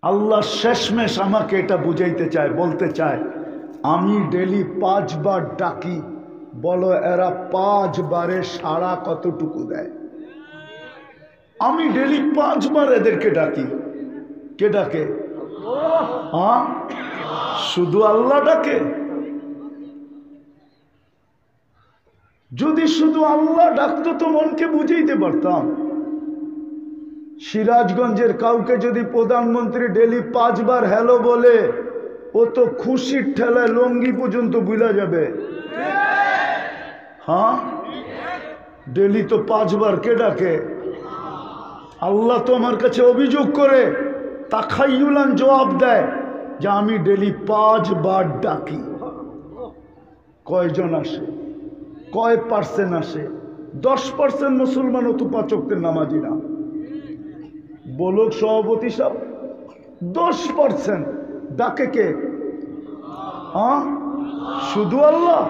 আল্লাহ শেষমেশ আমাকে এটা বুঝাইতে চায়, বলতে চায় আমি ডেলি 5 বার ডাকি, বলো এরা 5 বারে সাড়া কতটুকু দেয়? আমি ডেলি 5 বার এদেরকে ডাকি। কে ডাকে? হ্যাঁ, শুধু আল্লাহ ডাকে। যদি শুধু আল্লাহ ডাকতো তো মনকে বুঝাইতে পারতাম। সিরাজগঞ্জের কাউকে যদি প্রধানমন্ত্রী ডেলি 5 বার হ্যালো বলে, ও তো খুশির ঠেলায় লঙ্গি পর্যন্ত ভুলা যাবে। হ্যাঁ, ডেলি তো 5 বার কে ডাকে? আল্লাহ তো আমার কাছে অভিযোগ করে তাখাইয়ুলান জবাব দেয় যে আমি ডেলি 5 বার ডাকি। কয়জন আসে? কয় পার্সেন্ট আসে? 10% মুসলমান ও তো 5 ওয়াক্তের নামাজি না। বলুক সভাপতি সাহেব, 10% ডাকে কে? হ্যাঁ, শুধু আল্লাহ।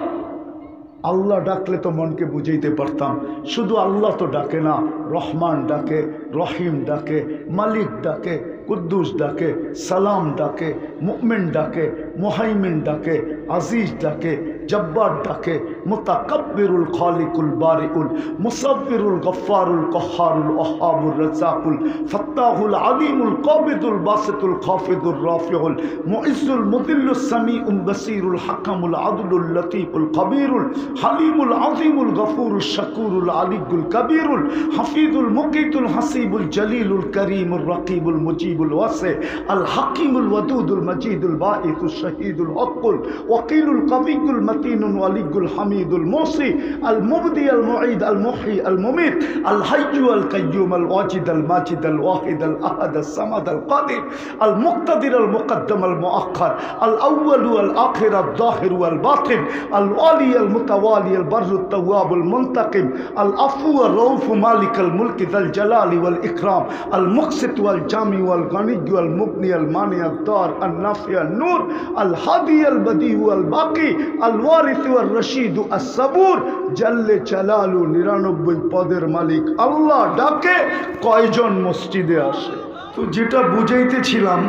আল্লাহ ডাকলে তো মনকে বুঝাইতে পারতাম। শুধু আল্লাহ তো ডাকে না, রহমান ডাকে, রহিম ডাকে, মালিক ডাকে, কুদ্দুস ডাকে, সালাম ডাকে, মুমিন ডাকে, মুহাইমিন ডাকে, আজিজ ডাকে, জব্বার ডাকে, মুতাকাব্বিরুল খালিকুল বারিউল মুসাব্বিরুল গফফারুল কহ্হারুল ওয়াহ্হাবুর রাজ্জাকুল ফাত্তাহুল আলিমুল কাবিদুল বাসিতুল খাফিদুর রাফিউল মুইজ্জুল মুদিল্লুস সামিউল বাসিরুল হাকামুল আদলুল লতীফুল কবিরুল হালিমুল আযীমুল গফুরুশ শাকুরুল আলিয়ুল কবিরুল হাফিজুল মুকিতুল হাসিবুল জলিলুল করিমুর রকিবুল মুজিবুল ওয়াসি আল হাকিমুল ওয়াদুদুল মজিদুল বাঈসুশ শহীদুল হকুল ওয়াকিলুল কবিয়ুল মতিনুল ওয়ালিয়ুল হামিদুল মুসি আল মুবদি আল মুঈদ আল মুহয়ি আল মুমিত আল হাইয়্যু আল কাইয়্যুম আল ওয়াজিদ আল মাজিদ আল ওয়াহিদ আল আহাদ আল সামাদ আল কাদির আল মুক্তাদির আল মুকদ্দম আল মুআখ্খার আল আউয়াল আল আখির আল যাহির আল বাতিন আল ওয়ালি আল মুতাওয়ালি আল বাররু তাওয়াব আল মুনতাকিম আল আফু আল রউফ মালিক আল মুলক যাল জালালি ওয়াল ইকরাম আল মুকসিত ওয়াল জামি ওয়াল গনি ওয়াল মুগনি আল মানি আল দার আল নাফি আল নূর আল হাদি আল বদি ওয়াল বাকি আল ওয়ারিস ওয়াল রশিদ আস সাবুর জাল্লে জালালু 99 পদের মালিক আল্লাহ ডাকে। কয়জন মসজিদে আসে? তো যেটা বুঝাইতেছিলাম,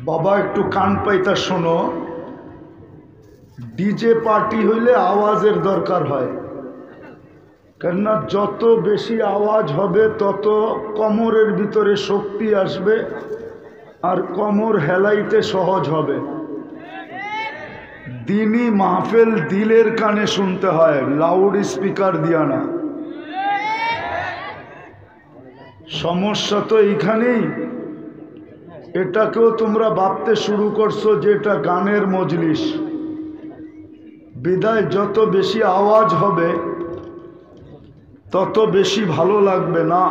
বাবা একটু কান পাইতা শোনো, ডিজে পার্টি হইলে আওয়াজের দরকার হয়, কেননা যত বেশি আওয়াজ হবে তত কোমরের ভিতরে শক্তি আসবে আর কোমর হেলাইতে সহজ হবে। দিনই মাহফিল দিলের কানে শুনতে হয়, লাউড স্পিকার দিয়া না। সমস্যা তো এইখানেই। এটাকেও তোমরা ভাবতে শুরু করছো যে এটা গানের মজলিস, বিদায় যত বেশি আওয়াজ হবে তত বেশি ভালো লাগবে না।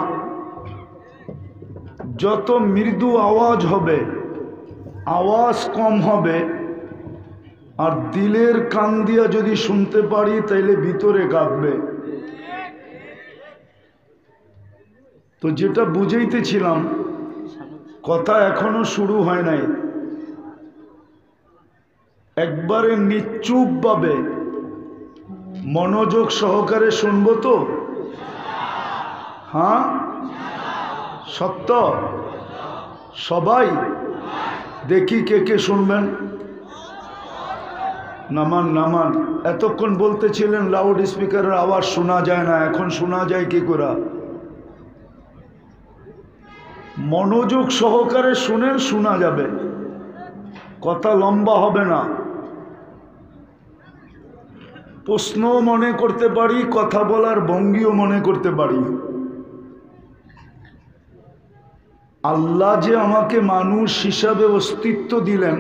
যত মৃদু আওয়াজ হবে, আওয়াজ কম হবে, আর দিলের কান দিয়া যদি শুনতে পারি তাইলে ভিতরে কাঁপবে। তো যেটা বুঝাইতেছিলাম, কথা এখনো শুরু হয় নাই। একবারে নিশ্চুপভাবে মনোযোগ সহকারে শুনবো তো? হ্যাঁ, সত্য? সবাই দেখি কে কে শুনবেন। নামান নামান। এতক্ষণ বলতেছিলেন লাউড স্পিকারের আওয়াজ শোনা যায় না, এখন শোনা যায় কি করে? মনোযোগ সহকারে শুনেন, শোনা যাবে, কথা লম্বা হবে না। প্রশ্নও মনে করতে পারি, কথা বলার ভঙ্গিও মনে করতে পারি। আল্লাহ যে আমাকে মানুষ হিসাবে অস্তিত্ব দিলেন,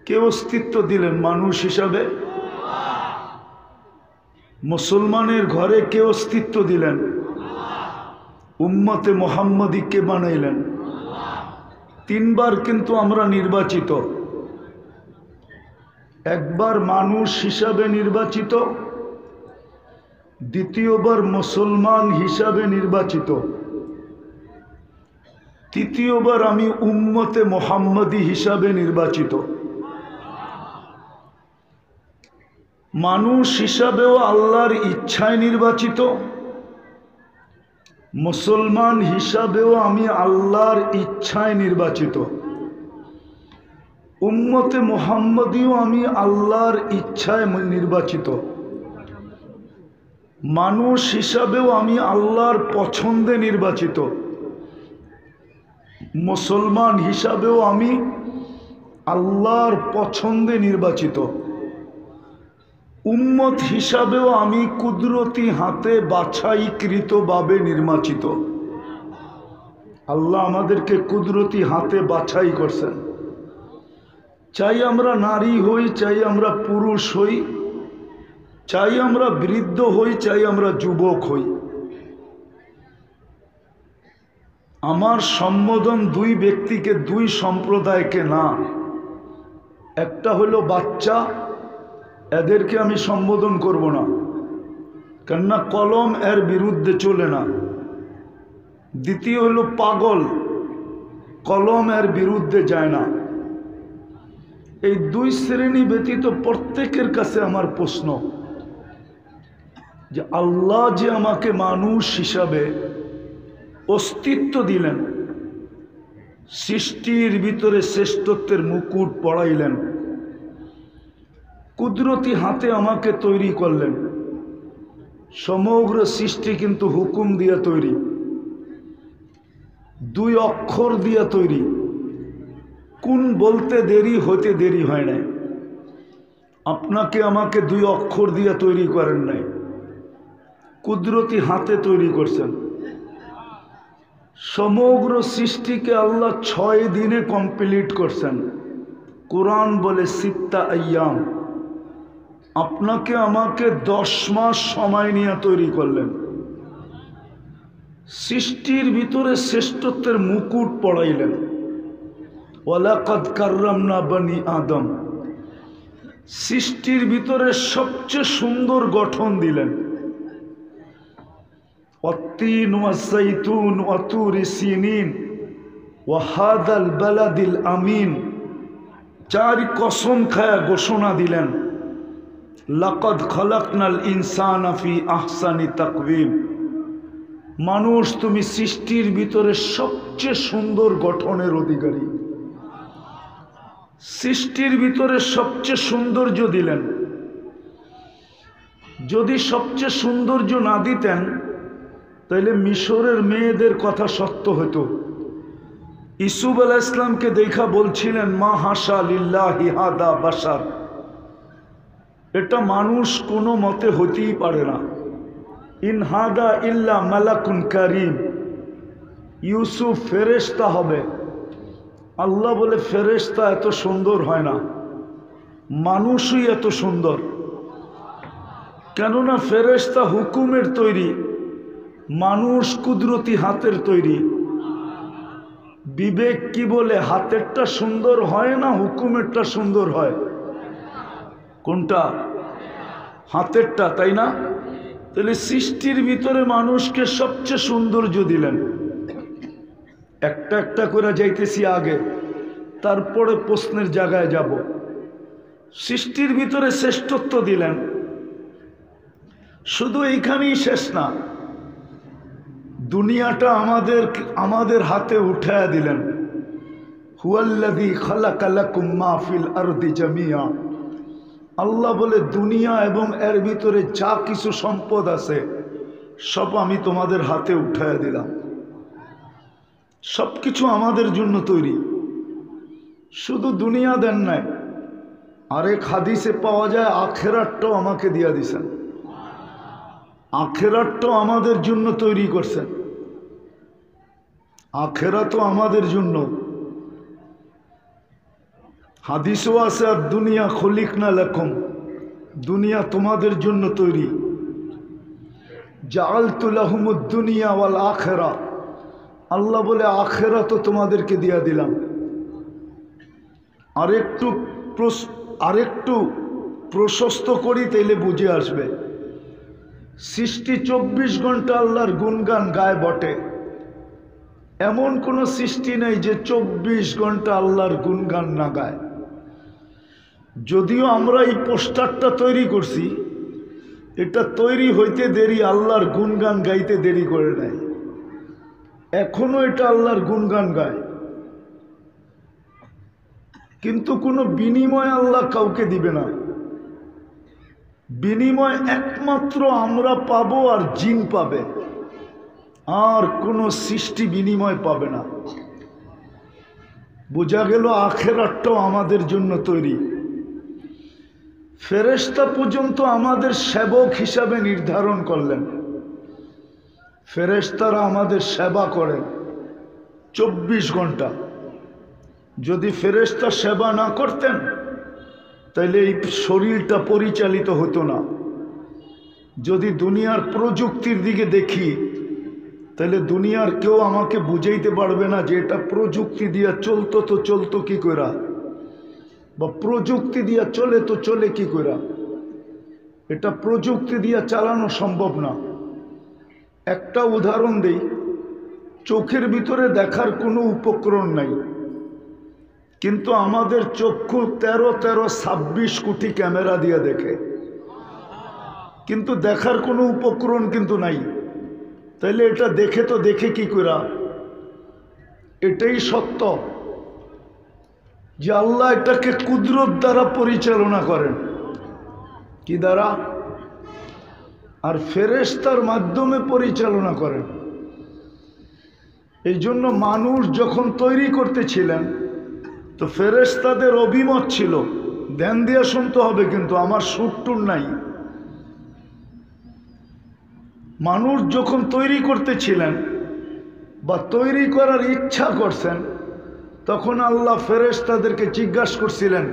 কে অস্তিত্ব দিলেন মানুষ হিসাবে? মুসলমানের ঘরে কে অস্তিত্ব দিলেন? উম্মতে মুহাম্মদী কে বানাইলেন? 3 বার কিন্তু আমরা নির্বাচিত। একবার মানুষ হিসাবে নির্বাচিত, দ্বিতীয়বার মুসলমান হিসাবে নির্বাচিত, তৃতীয়বার আমি উম্মতে মুহাম্মদী হিসাবে নির্বাচিত। মানুষ হিসাবেও আল্লাহর ইচ্ছায় নির্বাচিত, মুসলমান হিসাবেও আমি আল্লাহর ইচ্ছায় নির্বাচিত, উম্মতে মুহাম্মদীও আমি আল্লাহর ইচ্ছায় নির্বাচিত, মানুষ হিসাবেও আমি আল্লাহর পছন্দে নির্বাচিত, মুসলমান হিসাবেও আমি আল্লাহর পছন্দে নির্বাচিত, উম্মত হিসাবেও আমি কুদরতি হাতে বাছাইকৃতভাবে নির্বাচিত। আল্লাহ আমাদেরকে কুদরতি হাতে বাছাই করছেন। চাই আমরা নারী হই, চাই আমরা পুরুষ হই, চাই আমরা বৃদ্ধ হই, চাই আমরা যুবক হই, আমার সম্বোধন দুই ব্যক্তিকে, দুই সম্প্রদায়কে না। একটা হলো বাচ্চা, এদেরকে আমি সম্বোধন করব না, কেননা কলম এর বিরুদ্ধে চলে না। দ্বিতীয় হলো পাগল, কলম এর বিরুদ্ধে যায় না। এই দুই শ্রেণী ব্যতীত প্রত্যেকের কাছে আমার প্রশ্ন যে আল্লাহ যে আমাকে মানুষ হিসাবে অস্তিত্ব দিলেন, সৃষ্টির ভিতরে শ্রেষ্ঠত্বের মুকুট পরাইলেন, কুদরতি হাতে আমাকে তৈরি করলেন। সমগ্র সৃষ্টি কিন্তু হুকুম দিয়ে তৈরি, দুই অক্ষর দিয়ে তৈরি। কোন বলতে দেরি হতে দেরি হয় নাই। আপনাকে আমাকে দুই অক্ষর দিয়ে তৈরি করেন নাই, কুদরতি হাতে তৈরি করছেন। সমগ্র সৃষ্টিকে আল্লাহ 6 দিনে কমপ্লিট করছেন। কোরআন বলে সিত্তা আইয়াম। আপনাকে আমাকে 10 মাস সময় নিয়ে তৈরি করলেন। সৃষ্টির ভিতরে শ্রেষ্ঠত্বের মুকুট পড়াইলেন। ওয়ালাকাদ কাররামনা বনি আদম। সৃষ্টির ভিতরে সবচেয়ে সুন্দর গঠন দিলেন। ওয়াত্তিন ওয়াযাইতুন ওয়াতুরি সিনিন ওয়াহাদাল বালাদিল আমিন। 4 কসম খায়া ঘোষণা দিলেন, লাকাদ খালাকনাল ইনসানা ফি আহসানি তাকওয়িম। মানুষ, তুমি সৃষ্টির ভিতরে সবচেয়ে সুন্দর গঠনের অধিকারী। সৃষ্টির ভিতরে সবচেয়ে সৌন্দর্য দিলেন। যদি সবচেয়ে সৌন্দর্য না দিতেন তাহলে মিশরের মেয়েদের কথা সত্য হতো। ইসুফ আলাইহিস সালামকে দেখা বলছিলেন, মা হাসা লিল্লাহি হাদা বাশার। এটা মানুষ কোনো মতে হতেই পারে না। ইন হাদা ইল্লা মালাকুন কারীম। ইউসুফ ফেরেশতা হবে। আল্লাহ বলে ফেরেশতা এত সুন্দর হয় না, মানুষই এত সুন্দর। কেননা ফেরেশতা হুকুমের তৈরি, মানুষ কুদরতি হাতের তৈরি। বিবেক কি বলে, হাতেরটা সুন্দর হয় না হুকুমেরটা সুন্দর হয়? কোনটা? হাতেরটা, তাই না? তাহলে সৃষ্টির ভিতরে মানুষকে সবচেয়ে সৌন্দর্য দিলেন। একটা একটা করে যাইতেছি আগে, তারপরে প্রশ্নের জায়গায় যাব। সৃষ্টির ভিতরে শ্রেষ্ঠত্ব দিলেন। শুধু এইখানেই শেষ না, দুনিয়াটা আমাদের হাতে উঠায়া দিলেন। হুয়াল্লাযী খালাকা লাকুম মা ফিল আরদি জামিয়া। আল্লাহ বলে দুনিয়া এবং এর ভিতরে যা কিছু সম্পদ আছে সব আমি তোমাদের হাতে উঠায়া দিলাম। সব কিছু আমাদের জন্য তৈরি, শুধু দুনিয়া দেন নাই। আরেক হাদিসে পাওয়া যায় আখেরাতটাও আমাকে দিয়া দিছেন। আখেরাতটাও আমাদের জন্য তৈরি করছেন। আখেরাতও আমাদের জন্য। হাদিসও আছে, আর দুনিয়া খলিকনা লাকুম। দুনিয়া তোমাদের জন্য তৈরি। জাআলতু লাহুমুদ দুনিয়া ওয়াল আখিরা। আল্লাহ বলে আখিরাতও তোমাদেরকে দিয়া দিলাম। আরেকটু প্রশস্ত করি, তাইলে বুঝে আসবে। সৃষ্টি 24 ঘন্টা আল্লাহর গুণগান গায় বটে। এমন কোন সৃষ্টি নেই যে 24 ঘন্টা আল্লাহর গুণগান না গায়। যদিও আমরা এই পোস্টারটা তৈরি করছি, এটা তৈরি হইতে দেরি, আল্লাহর গুণগান গাইতে দেরি করে নাই। এখনো এটা আল্লাহর গুণগান গায়, কিন্তু কোনো বিনিময় আল্লাহ কাউকে দিবে না। বিনিময় একমাত্র আমরা পাবো আর জিন পাবে, আর কোনো সৃষ্টি বিনিময় পাবে না। বোঝা গেল আখেরাতটাও আমাদের জন্য তৈরি। ফেরেশতা পর্যন্ত আমাদের সেবক হিসাবে নির্ধারণ করলেন। ফেরেশতারা আমাদের সেবা করেন 24 ঘন্টা। যদি ফেরেশতা সেবা না করতেন তাহলে এই শরীরটা পরিচালিত হতো না। যদি দুনিয়ার প্রযুক্তির দিকে দেখি তাহলে দুনিয়ার কেউ আমাকে বুঝাইতে পারবে না যে এটা প্রযুক্তি দিয়া চলতো তো চলতো কি কইরা, বা প্রযুক্তি দিয়া চলে তো চলে কি কইরা। এটা প্রযুক্তি দিয়া চালানো সম্ভব না। একটা উদাহরণ দেই, চোখের ভিতরে দেখার কোনো উপকরণ নাই, কিন্তু আমাদের চক্ষু 13-26 কোটি ক্যামেরা দিয়ে দেখে, কিন্তু দেখার কোনো উপকরণ কিন্তু নাই। তাইলে এটা দেখে তো দেখে কি করা। এটাই সত্য যে আল্লাহ এটাকে কুদরত দ্বারা পরিচালনা করেন। কি দ্বারা? আর ফেরেশতার মাধ্যমে পরিচালনা করেন। এই জন্য মানুষ যখন তৈরি করতেছিলেন তো ফেরেশতাদের অভিমত ছিল, ধ্যান দিয়ে শুনতে হবে কিন্তু আমার সুরটুর নাই। মানুষ যখন তৈরি করতেছিলেন বা তৈরি করার ইচ্ছা করছেন, তখন আল্লাহ ফেরেশতাদেরকে জিজ্ঞাসা করছিলেন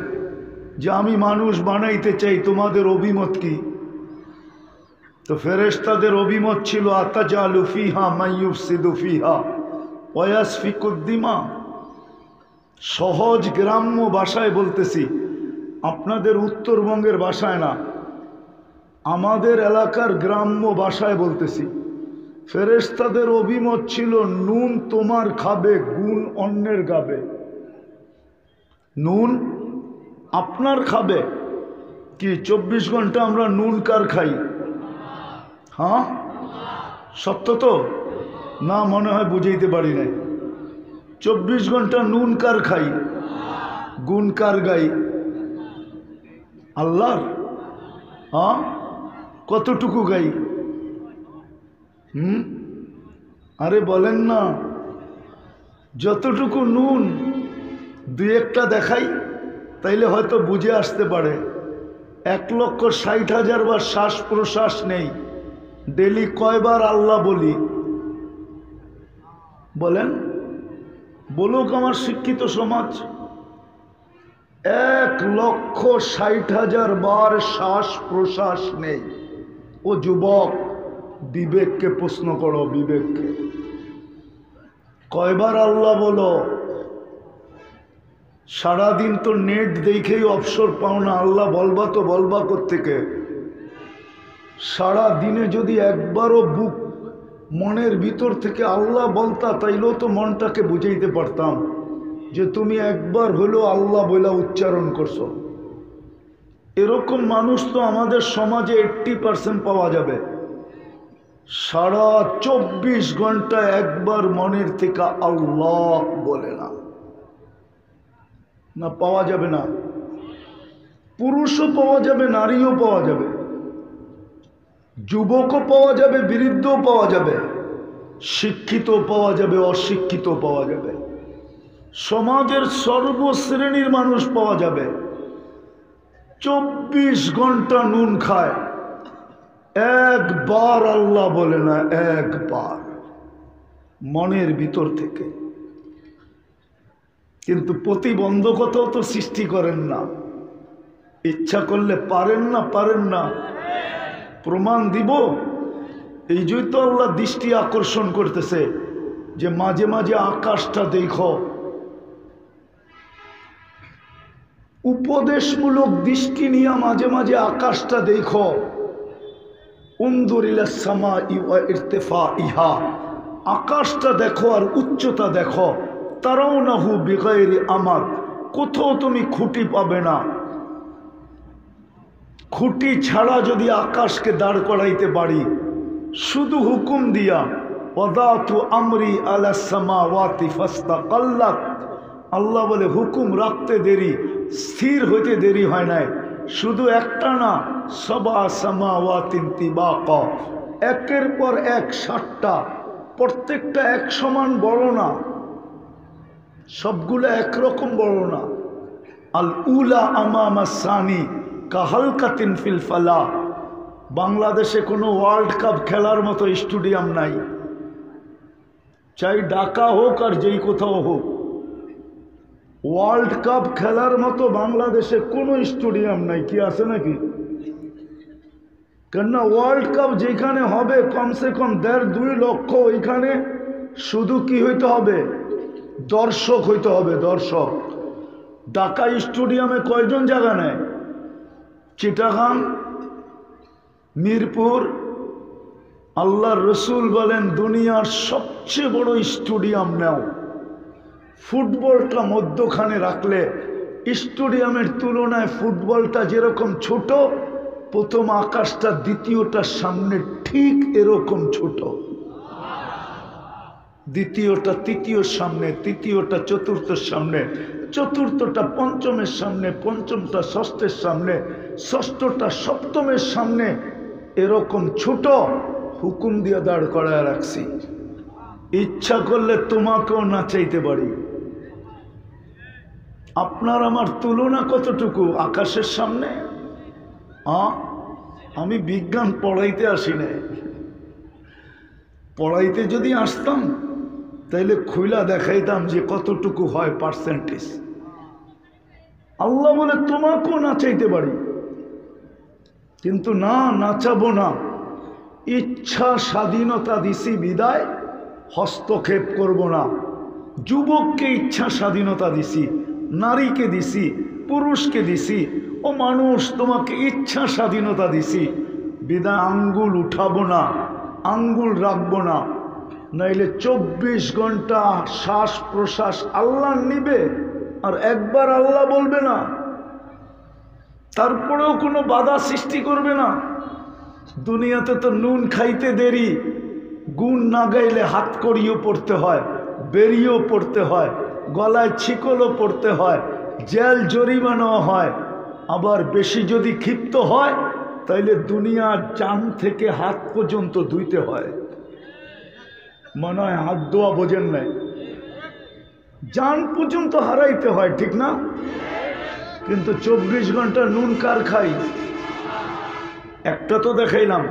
যে আমি মানুষ বানাইতে চাই, তোমাদের অভিমত কি? তো ফেরেশতাদের অভিমত ছিল আতাজালু ফিহা মাইয়ুফসিদু ফিহা ওয়া ইয়াসফিকুদ দিমা। সহজ গ্রাম্য ভাষায় বলতেছি, আপনাদের উত্তরবঙ্গের ভাষায় না, আমাদের এলাকার গ্রাম্য ভাষায় বলতেছি। ফেরেশতাদের অভিমত ছিল নুন তোমার খাবে, গুণ অন্যের গাবে। নুন আপনার খাবে কি? 24 ঘন্টা আমরা নুন কার খাই? হ্যাঁ, সত্য তো না? মনে হয় বুঝাইতে পারি নাই। 24 ঘন্টা নুন কার খাই, গুণ কার গাই? আল্লাহর। হ্যাঁ, কতটুকু গাই? আরে বলেন না, যতটুকু নুন, দুই একটা দেখাই তাইলে হয়তো বুঝে আসতে পারে। 1,60,000 বার শ্বাস প্রশ্বাস নেই, ডেলি কয়বার আল্লাহ বলি? বলেন, বলুক আমার শিক্ষিত সমাজ। 1,60,000 বার শ্বাস প্রশ্বাস নেই। ও যুবক, বিবেককে প্রশ্ন করো, বিবেককে। কয়বার আল্লাহ বলো? সারাদিন তো নেট দেখেই অবসর পাও না, আল্লাহ বলবা তো বলবা কোত্থেকে? সারা দিনে যদি একবারও বুক মনের ভিতর থেকে আল্লাহ বলতা, তাইলেও তো মনটাকে বুঝাইতে পারতাম যে তুমি একবার হলেও আল্লাহ বলা উচ্চারণ করছো। এরকম মানুষ তো আমাদের সমাজে 80% পাওয়া যাবে। সারা 24 ঘন্টা একবার মনের থেকে আল্লাহ বলে না, না পাওয়া যাবে না। পুরুষও পাওয়া যাবে, নারীও পাওয়া যাবে, যুবকও পাওয়া যাবে, বৃদ্ধও পাওয়া যাবে, শিক্ষিত পাওয়া যাবে, অশিক্ষিত পাওয়া যাবে, সমাজের সর্বশ্রেণীর মানুষ পাওয়া যাবে। 24 ঘন্টা নুন খায়, একবার আল্লাহ বলে না, একবার মনের ভিতর থেকে। কিন্তু প্রতিবন্ধকতাও তো সৃষ্টি করেন না, ইচ্ছা করলে পারেন না? পারেন না? প্রমাণ দিব। এই জন্য তো আল্লাহ দৃষ্টি আকর্ষণ করতেছে যে মাঝে মাঝে আকাশটা দেখো। উপদেশমূলক দৃষ্টি নিয়ে মাঝে মাঝে আকাশটা দেখো। উনজুর ইলাস সামাই ওয়া ইরতিফাইহা, আকাশটা দেখো আর উচ্চতা দেখো। তারাউনাহু বিগাইরি আমাদ, কোথাও তুমি খুঁটি পাবে না। খুঁটি ছাড়া যদি আকাশকে দাঁড় করাইতে পারি, শুধু হুকুম দিয়া ওয়াদাতু আমরি আলা সামাওয়াতি ফাস্তাকাল্লাত, আল্লাহ বলে হুকুম রাখতে দেরি, স্থির হইতে দেরি হয় নাই। শুধু একটা না, সাবা সামাওয়াতিন তিবাকা, একের পর এক 7টা, প্রত্যেকটা এক সমান বড় না, সবগুলো একরকম বড় না। আল উলা আমামা সানি কাহালকাতিন ফিল ফালা। বাংলাদেশে কোনো ওয়ার্ল্ড কাপ খেলার মতো স্টেডিয়াম নাই, চাই ঢাকা হোক আর যেই কোথাও হোক। ওয়ার্ল্ড কাপ খেলার মতো বাংলাদেশে কোনো স্টেডিয়াম নাই। কি আছে নাকি? কেননা ওয়ার্ল্ড কাপ যেখানে হবে কমসে কম 1.5-2 লক্ষ, ওইখানে শুধু কি হইতে হবে? দর্শক হইতে হবে, দর্শক। ঢাকা স্টেডিয়ামে কয়জন জায়গা নেয়? চিটাগাং, মিরপুর। আল্লাহর রসুল বলেন দুনিয়ার সবচেয়ে বড় স্টেডিয়াম নেও, ফুটবলটা মধ্যখানে রাখলে স্টেডিয়ামের তুলনায় ফুটবলটা যেরকম ছোট, প্রথম আকাশটা দ্বিতীয়টার সামনে ঠিক এরকম ছোট, দ্বিতীয়টা তৃতীয়র সামনে, তৃতীয়টা চতুর্থের সামনে, চতুর্থটা পঞ্চমের সামনে, পঞ্চমটা ষষ্ঠের সামনে, ষষ্ঠটা সপ্তমের সামনে, এরকম ছোট হুকুম দিয়ে দাঁড় করায় রাখছি। ইচ্ছা করলে তোমাকেও নাচাইতে পারি। আপনার আমার তুলনা কতটুকু আকাশের সামনে? আমি বিজ্ঞান পড়াইতে আসি না, পড়াইতে যদি আসতাম তাইলে খুইলা দেখাইতাম যে কতটুকু হয় পার্সেন্টেজ। আল্লাহ বলে তোমাকেও নাচাইতে পারি, কিন্তু না, নাচাবো না। ইচ্ছা স্বাধীনতা দিছি বিদায় হস্তক্ষেপ করব না। যুবককে ইচ্ছা স্বাধীনতা দিছি, নারীকে দিছি, পুরুষকে দিছি। ও মানুষ, তোমাকে ইচ্ছা স্বাধীনতা দিছি বিদায় আঙ্গুল উঠাবো না, আঙ্গুল রাখবো না। নাইলে 24 ঘন্টা শ্বাস প্রশ্বাস আল্লাহ নিবে, আর একবার আল্লাহ বলবে না, তারপরেও কোনো বাধা সৃষ্টি করবে না। দুনিয়াতে তো নুন খাইতে দেরি, গুণ না গাইলে হাত করিও পড়তে হয়, বেরিয়েও পড়তে হয়, গলায় ছিকলও পড়তে হয়, জেল জরিমানাও হয়। আবার বেশি যদি ক্ষিপ্ত হয় তাইলে দুনিয়ার জান থেকে হাত পর্যন্ত ধুইতে হয়। মনে হয় হাত ধোয়া বোঝেন নাই, জান পর্যন্ত হারাইতে হয়, ঠিক না? কিন্তু 24 ঘন্টা নুন কার খাই? একটা তো দেখাইলাম।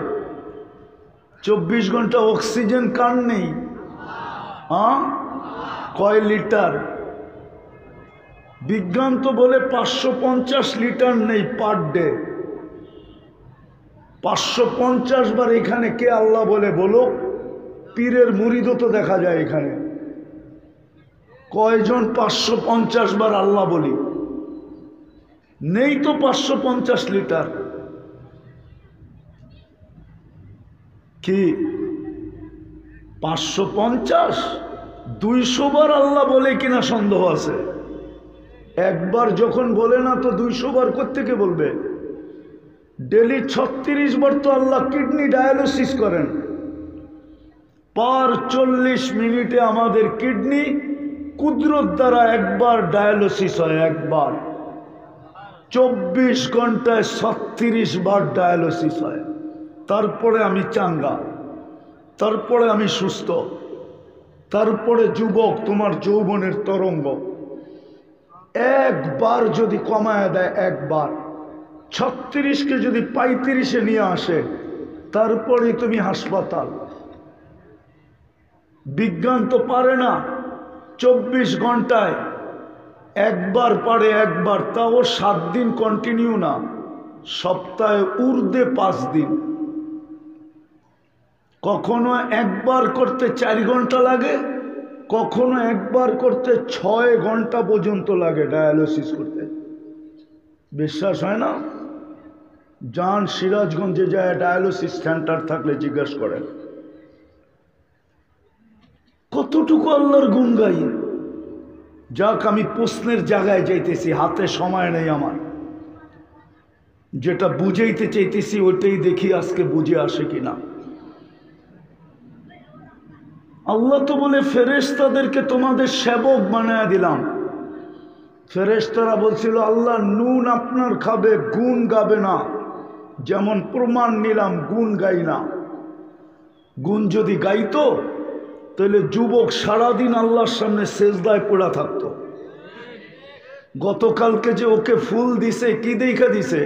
24 ঘন্টা অক্সিজেন কার নেই? কয় লিটার? বিজ্ঞান তো বলে 550 লিটার নেই পার ডে। 550 বার এখানে কে আল্লাহ বলে বলো? পীরের মুরিদও তো দেখা যায় এখানে। কয়জন 550 বার আল্লাহ বলি? নেই তো 550 লিটার। কি 550? 200 বার আল্লাহ বলে কিনা সন্দেহ আছে। একবার যখন বলে না তো 200 বার কোত্থেকে বলবে? ডেলি 36 বার তো আল্লাহ কিডনি ডায়ালিসিস করেন। পার 40 মিনিটে আমাদের কিডনি কুদরত দ্বারা একবার ডায়ালিসিস হয়, একবার। 24 ঘন্টায় 36 বার ডায়ালিসিস হয়। তারপরে আমি চাঙ্গা, তারপরে আমি সুস্থ, তারপরে যুবক, তোমার যৌবনের তরঙ্গ। একবার যদি কমায় দেয়, একবার 36কে যদি 35-এ নিয়ে আসে, তারপরে তুমি হাসপাতাল। বিজ্ঞান তো পারে না 24 ঘন্টায় একবার, পারে একবার, তাও 7 দিন কন্টিনিউ না, সপ্তাহে ঊর্ধ্বে 5 দিন। কখনো একবার করতে 4 ঘন্টা লাগে, কখনো একবার করতে 6 ঘন্টা পর্যন্ত লাগে ডায়ালিসিস করতে। বিশ্বাস হয় না? যান সিরাজগঞ্জে যায়, ডায়ালিসিস সেন্টার থাকলে জিজ্ঞাসা করেন। কতটুকু আল্লাহর গুণ গাই। যাক, আমি প্রশ্নের জায়গায় যাইতেছি, হাতে সময় নেই আমার। যেটা বুঝাইতে চাইতেছি ওইটাই দেখি আজকে বুঝে আসে কিনা। আল্লাহ তো বলে ফেরেশতাদেরকে তোমাদের সেবক বানায় দিলাম। ফেরেশতারা বলছিল আল্লাহ নুন আপনার খাবে, গুণ গাবে না। যেমন প্রমাণ নিলাম গুণ গাই না। গুণ যদি গাইতো তাহলে যুবক সারাদিন আল্লাহর সামনে সেজদায় পড়া থাকতো। গতকালকে যে ওকে ফুল দিছে, কি দেখা দিছে?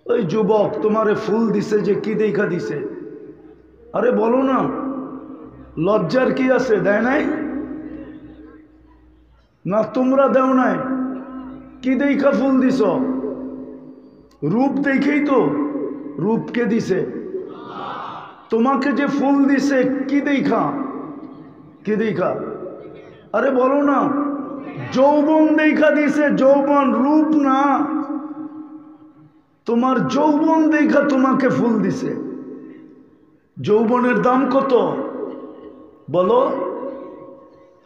ওই যুবক তোমারে ফুল দিছে যে কি দেখা দিছে? আরে বলো না, লজ্জার কি আছে? দেয় নাই না? তোমরা দেও নাই? কি দেখা ফুল দিছ? রূপ দেখেই তো। রূপ কে দিছে? তোমাকে যে ফুল দিছে কি দেখা? কি দেখা? আরে বলো না, যৌবন দেখা দিছে। যৌবন, রূপ না। তোমার যৌবন দেখা তোমাকে ফুল দিছে। যৌবনের দাম কত বলো?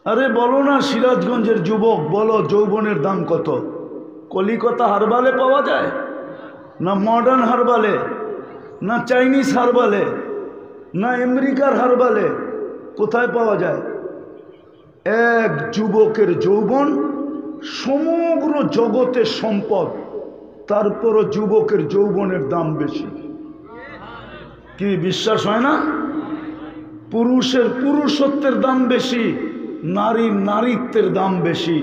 আরে বলো না, সিরাজগঞ্জের যুবক বলো, যৌবনের দাম কত? কলিকাতা হারবালে পাওয়া যায় না? মডার্ন হারবালে না? চাইনিজ হারবালে না? আমেরিকার হারবালে? কোথায় পাওয়া যায়? এক যুবকের যৌবন সমগ্র জগতের সম্পদ, তারপরও যুবকের যৌবনের দাম বেশি। কি বিশ্বাস হয় না? পুরুষের পুরুষত্বের দাম বেশি, নারীর নারীত্বের দাম বেশি।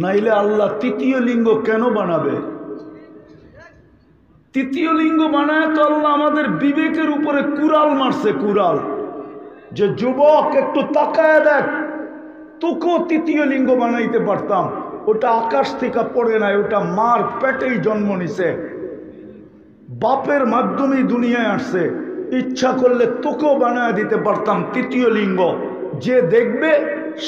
নাইলে আল্লাহ তৃতীয় লিঙ্গ কেন বানাবে? তৃতীয় লিঙ্গ বানায় তো আল্লাহ আমাদের বিবেকের উপরে কুড়াল মারছে। কুড়াল যে যুবক একটু তাকায় দেখ, তোকেও তৃতীয় লিঙ্গ বানাইতে পারতাম। ওটা আকাশ থেকে পড়ে নাই, ওটা মার পেটেই জন্ম নিছে, বাপের মাধ্যমেই দুনিয়ায় আসছে। ইচ্ছা করলে তোকেও বানায় দিতে পারতাম তৃতীয় লিঙ্গ। যে দেখবে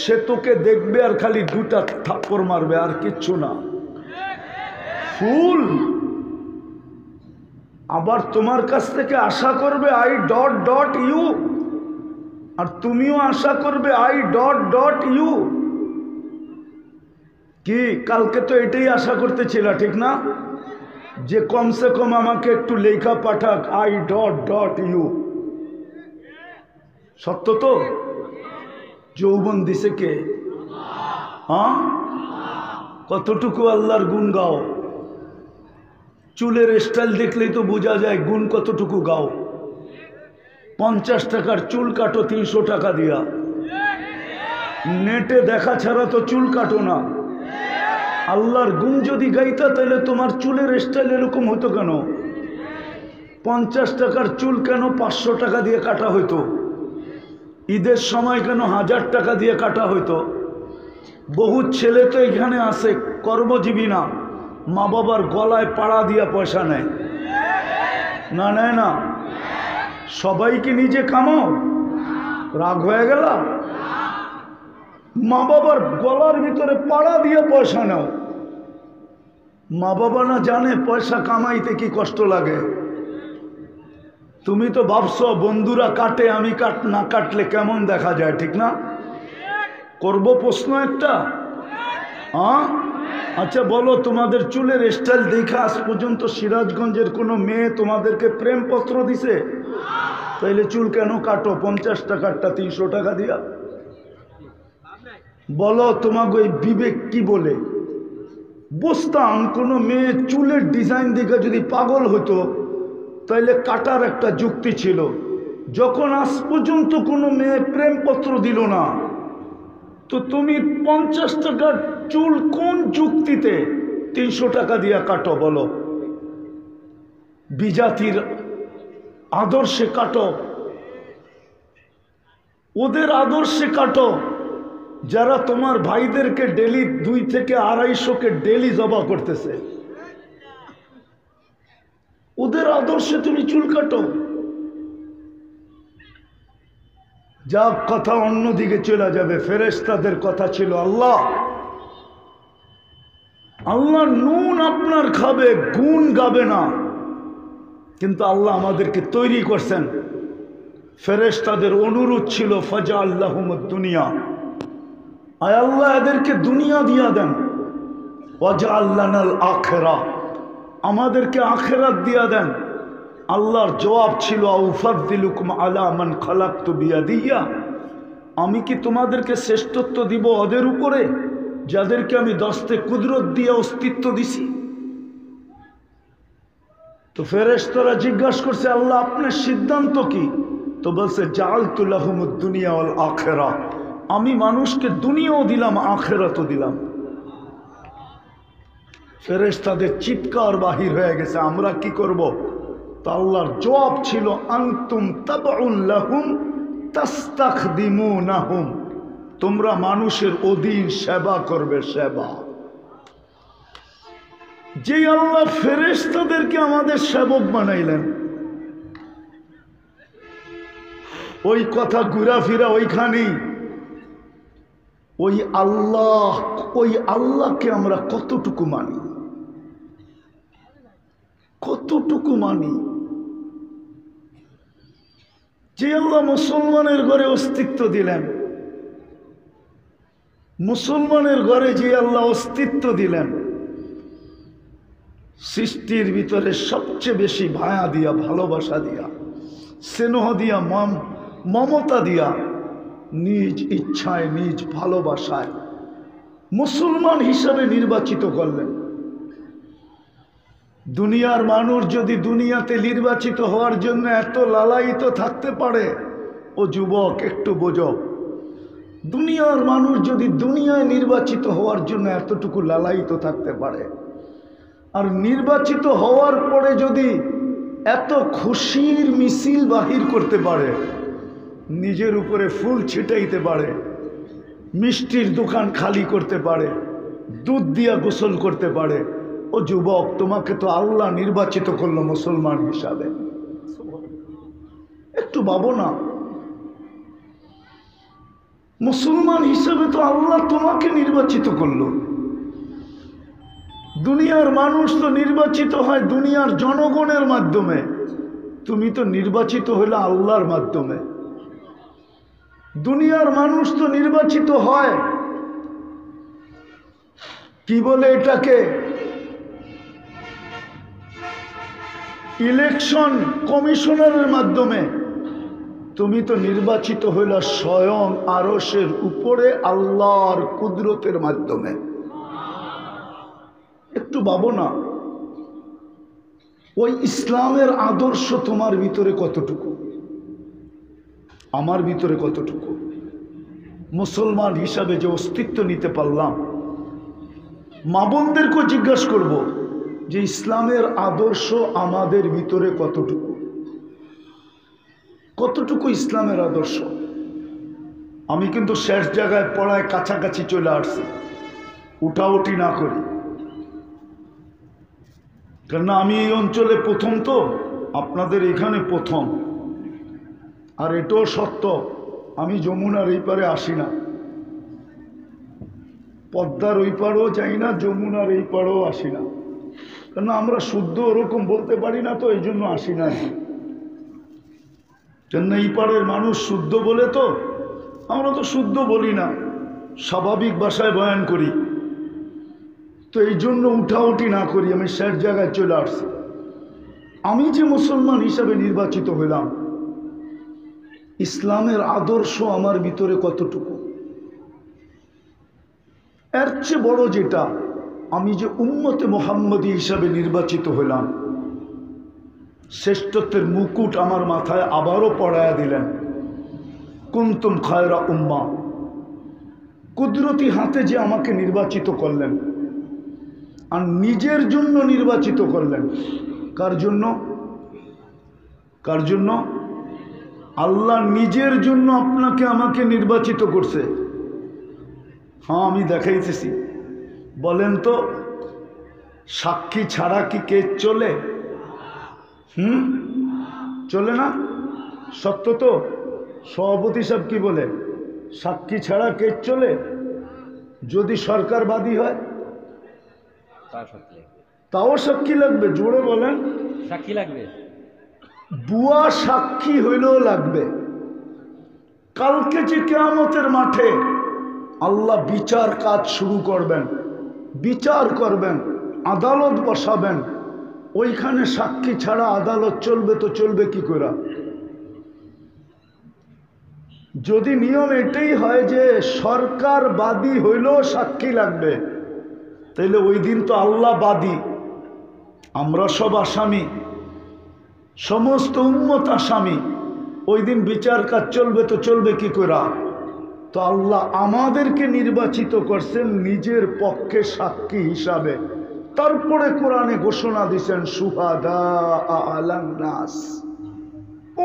সে তোকে দেখবে আর খালি দুটা থাপ্পড় মারবে, আর কিচ্ছু না। ফুল আবার তোমার কাছ থেকে আশা করবে আই ডট ডট ইউ, আর তুমিও আশা করবে আই ডট ডট ইউ। কি কালকে তো এটাই আশা করতেছিল, ঠিক না? যে কমসে কম আমাকে একটু লেখা পাঠাক আই ডট ডট ইউ। সত্য তো? যৌবন দিছে কে? হ্যাঁ, কতটুকু আল্লাহর গুণ গাও। চুলের স্টাইল দেখলেই তো বোঝা যায় গুণ কতটুকু গাও। 50 টাকার চুল কাটো 300 টাকা দিয়া। নেটে দেখা ছাড়া তো চুল কাটো না। আল্লাহর গুণ যদি গাইতা তাহলে তোমার চুলের স্টাইল এরকম হতো কেন? 50 টাকার চুল কেন 500 টাকা দিয়ে কাটা হইতো? ঈদের সময় কেন 1000 টাকা দিয়ে কাটা হইতো? বহু ছেলে তো এখানে আসে কর্মজীবী না, মা বাবার গলায় পাড়া দিয়া পয়সা নেয় না? নেয় না? সবাই কি নিজে কামাও? রাগ হয়ে গেল? মা বাবার গলার ভিতরে পাড়া দিয়ে পয়সা নাও। মা বাবা না জানে পয়সা কামাইতে কি কষ্ট লাগে? তুমি তো ভাবছো বন্ধুরা কাটে, আমি না কাটলে কেমন দেখা যায়, ঠিক না? করব প্রশ্ন একটা। আচ্ছা বলো, তোমাদের চুলের স্টাইল দেখে আজ পর্যন্ত সিরাজগঞ্জের কোনো মেয়ে তোমাদেরকে প্রেমপত্র দিছে? তাইলে চুল কেন কাটো 50 টাকারটা 300 টাকা দিয়া? বলো তোমাকে ওই বিবেক কি বলে? বুঝতাম কোনো মেয়ে চুলের ডিজাইন দেখে যদি পাগল হতো তাইলে কাটার একটা যুক্তি ছিল। যখন আজ পর্যন্ত কোনো মেয়ে প্রেমপত্র দিল না, তো তুমি 50 টাকার চুল কোন যুক্তিতে 300 টাকা দিয়া কাটো? বলো, বিজাতির আদর্শে কাটো, ওদের আদর্শে কাটো যারা তোমার ভাইদেরকে ডেলি 2 থেকে 250 ডেলি জবা করতেছে। ওদের আদর্শে তুমি চুল কাটো। যা কথা অন্যদিকে চলে যাবে। ফেরেশতাদের কথা ছিল আল্লাহ আল্লাহ নুন আপনার খাবে, গুণ গাবে না। কিন্তু আল্লাহ আমাদেরকে তৈরি করছেন। ফেরেশতাদের অনুরোধ ছিল ফাজা আল্লাহুমুদ দুনিয়া, আয় আল্লাহ এদেরকে দুনিয়া দিয়া দেন। ওয়াজা আল্লানাল আখিরা, আমাদেরকে আখিরাত দিয়া দেন। আল্লাহর জবাব ছিল আউফাদ্দিলুকুম আলা মান খালাকতু বিয়াদিয়া, আমি কি তোমাদেরকে শ্রেষ্ঠত্ব দিব ওদের উপরে যাদেরকে আমি দস্তে কুদরত দিয়ে অস্তিত্ব দিছি? তো ফেরেশতারা জিজ্ঞাসা করছে, আল্লাহ আপনার সিদ্ধান্ত কি? তো বলছে, জাআলতু লাহুমুদ দুনিয়া ওয়াল আখিরাহ, আমি মানুষকে দুনিয়াও দিলাম আখিরাতও দিলাম। ফেরেশতাদের চিৎকার বাহির হয়ে গেছে, আমরা কি করব? তো আল্লাহর জবাব ছিল, আনতুম তাবউন লাহুম তাস্তাখদিমুনাহুম, তোমরা মানুষের অধীন সেবা করবে, সেবা। যে আল্লাহ ফেরেশতাদেরকে আমাদের সেবক বানাইলেন, ওই কথা ঘুরাফিরা ওইখানেই। ওই আল্লাহকে আমরা কতটুকু মানি, কতটুকু মানি? যে আল্লাহ মুসলমানের ঘরে অস্তিত্ব দিলেন, মুসলমানের ঘরে যে আল্লাহ অস্তিত্ব দিলেন, সৃষ্টির ভিতরে সবচেয়ে বেশি ভায়া দিয়া, ভালোবাসা দিয়া, স্নেহ দিয়া, মমতা দিয়া, নিজ ইচ্ছায় নিজ ভালোবাসায় মুসলমান হিসাবে নির্বাচিত করলেন। দুনিয়ার মানুষ যদি দুনিয়াতে নির্বাচিত হওয়ার জন্য এত লালায়িত থাকতে পারে, ও যুবক একটু বোঝো, দুনিয়ার মানুষ যদি দুনিয়ায় নির্বাচিত হওয়ার জন্য এতটুকু লালায়িত থাকতে পারে, আর নির্বাচিত হওয়ার পরে যদি এত খুশির মিছিল বাহির করতে পারে, নিজের উপরে ফুল ছিটাইতে পারে, মিষ্টির দোকান খালি করতে পারে, দুধ দিয়া গোসল করতে পারে, ও যুবক তোমাকে তো আল্লাহ নির্বাচিত করলো মুসলমান হিসাবে। একটু ভাবো না, মুসলমান হিসাবে তো আল্লাহ তোমাকে নির্বাচিত করলো। দুনিয়ার মানুষ তো নির্বাচিত হয় দুনিয়ার জনগণের মাধ্যমে, তুমি তো নির্বাচিত হইলে আল্লাহর মাধ্যমে। দুনিয়ার মানুষ তো নির্বাচিত হয়, কি বলে এটাকে, ইলেকশন কমিশনারের মাধ্যমে। তুমি তো নির্বাচিত হইল স্বয়ং আরশের উপরে আল্লাহর কুদরতের মাধ্যমে। একটু ভাবো না, ওই ইসলামের আদর্শ তোমার ভিতরে কতটুকু, আমার ভিতরে কতটুকু? মুসলমান হিসাবে যে অস্তিত্ব নিতে পারলাম, মা বোনদেরকেও জিজ্ঞাসা করব যে ইসলামের আদর্শ আমাদের ভিতরে কতটুকু, কতটুকু ইসলামের আদর্শ। আমি কিন্তু শেষ জায়গায় পড়ায় কাছাকাছি চলে আসছি, উঠাউঠি না করি, কেননা আমি এই অঞ্চলে প্রথম, তো আপনাদের এখানে প্রথম। আর এটাও সত্য, আমি যমুনার এই পারে আসি না, পদ্মার ওই পারেও যাই না, যমুনার এই পারেও আসি না, কেন আমরা শুদ্ধ ওরকম বলতে পারি না, তো এই জন্য আসি না। কেন এই পাড়ের মানুষ শুদ্ধ বলে, তো আমরা তো শুদ্ধ বলি না, স্বাভাবিক ভাষায় বয়ান করি, তো এই জন্য উঠাউঠি না করি, আমি শেষ জায়গায় চলে আসছি। আমি যে মুসলমান হিসাবে নির্বাচিত হইলাম, ইসলামের আদর্শ আমার ভিতরে কতটুকু? এর চেয়ে বড় যেটা, আমি যে উম্মতে মুহাম্মদী হিসাবে নির্বাচিত হইলাম, শ্রেষ্ঠত্বের মুকুট আমার মাথায় আবারও পড়ায়া দিলেন, কুনতুম খায়রা উম্মাহ। কুদরতি হাতে যে আমাকে নির্বাচিত করলেন, আর নিজের জন্য নির্বাচিত করলেন। কার জন্য? কার জন্য? আল্লাহ নিজের জন্য আপনাকে আমাকে নির্বাচিত করছে। হ্যাঁ, আমি দেখাইতেছি। বলেন তো, সাক্ষী ছাড়া কি কেস চলে? চলে না? সত্য তো? সভাপতি সাহেব কি বলে, সাক্ষী ছাড়া কেস চলে? যদি সরকার বাদী হয় তাও সাক্ষী লাগবে। জোরে বলেন, সাক্ষী লাগবে। বুয়া সাক্ষী হইলেও লাগবে। কালকে যে কিয়ামতের মাঠে আল্লাহ বিচার কাজ শুরু করবেন, বিচার করবেন, আদালত বসাবেন, ওইখানে সাক্ষী ছাড়া আদালত চলবে তো চলবে কি করে? যদি নিয়ম এটাই হয় যে সরকার বাদী হইলেও সাক্ষী লাগবে, তাইলে ওই দিন তো আল্লাহ বাদী, আমরা সব আসামি, সমস্ত উম্মত আসামি। ওই দিন বিচার কাজ চলবে তো চলবে কি করে? তো আল্লাহ আমাদেরকে নির্বাচিত করছেন নিজের পক্ষে সাক্ষী হিসাবে। তারপরে কোরআনে ঘোষণা দিয়েছেন শুহাদা আলান নাস,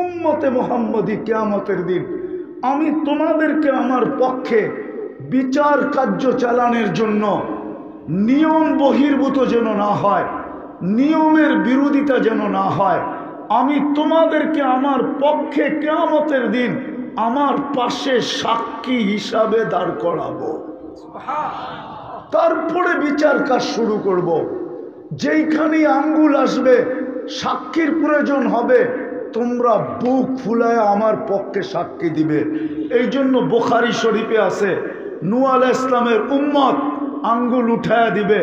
উম্মতে মুহাম্মদী কিয়ামতের দিন আমি তোমাদেরকে আমার পক্ষে বিচার কার্য চালানোর জন্য, নিয়ম বহির্ভূত যেন না হয়, নিয়মের বিরোধিতা যেন না হয়, আমি তোমাদেরকে আমার পক্ষে কিয়ামতের দিন আমার পাশে সাক্ষী হিসাবে দাঁড় করাবো। তারপরে বিচার কাজ শুরু করব। যেইখানে আঙ্গুল আসবে সাক্ষীর প্রয়োজন হবে, তোমরা বুক ফুলায় আমার পক্ষে সাক্ষী দিবে। এই জন্য বুখারী শরীফে আছে, নূহ আলাইহিস সালামের উম্মত আঙ্গুল উঠায়া দিবে,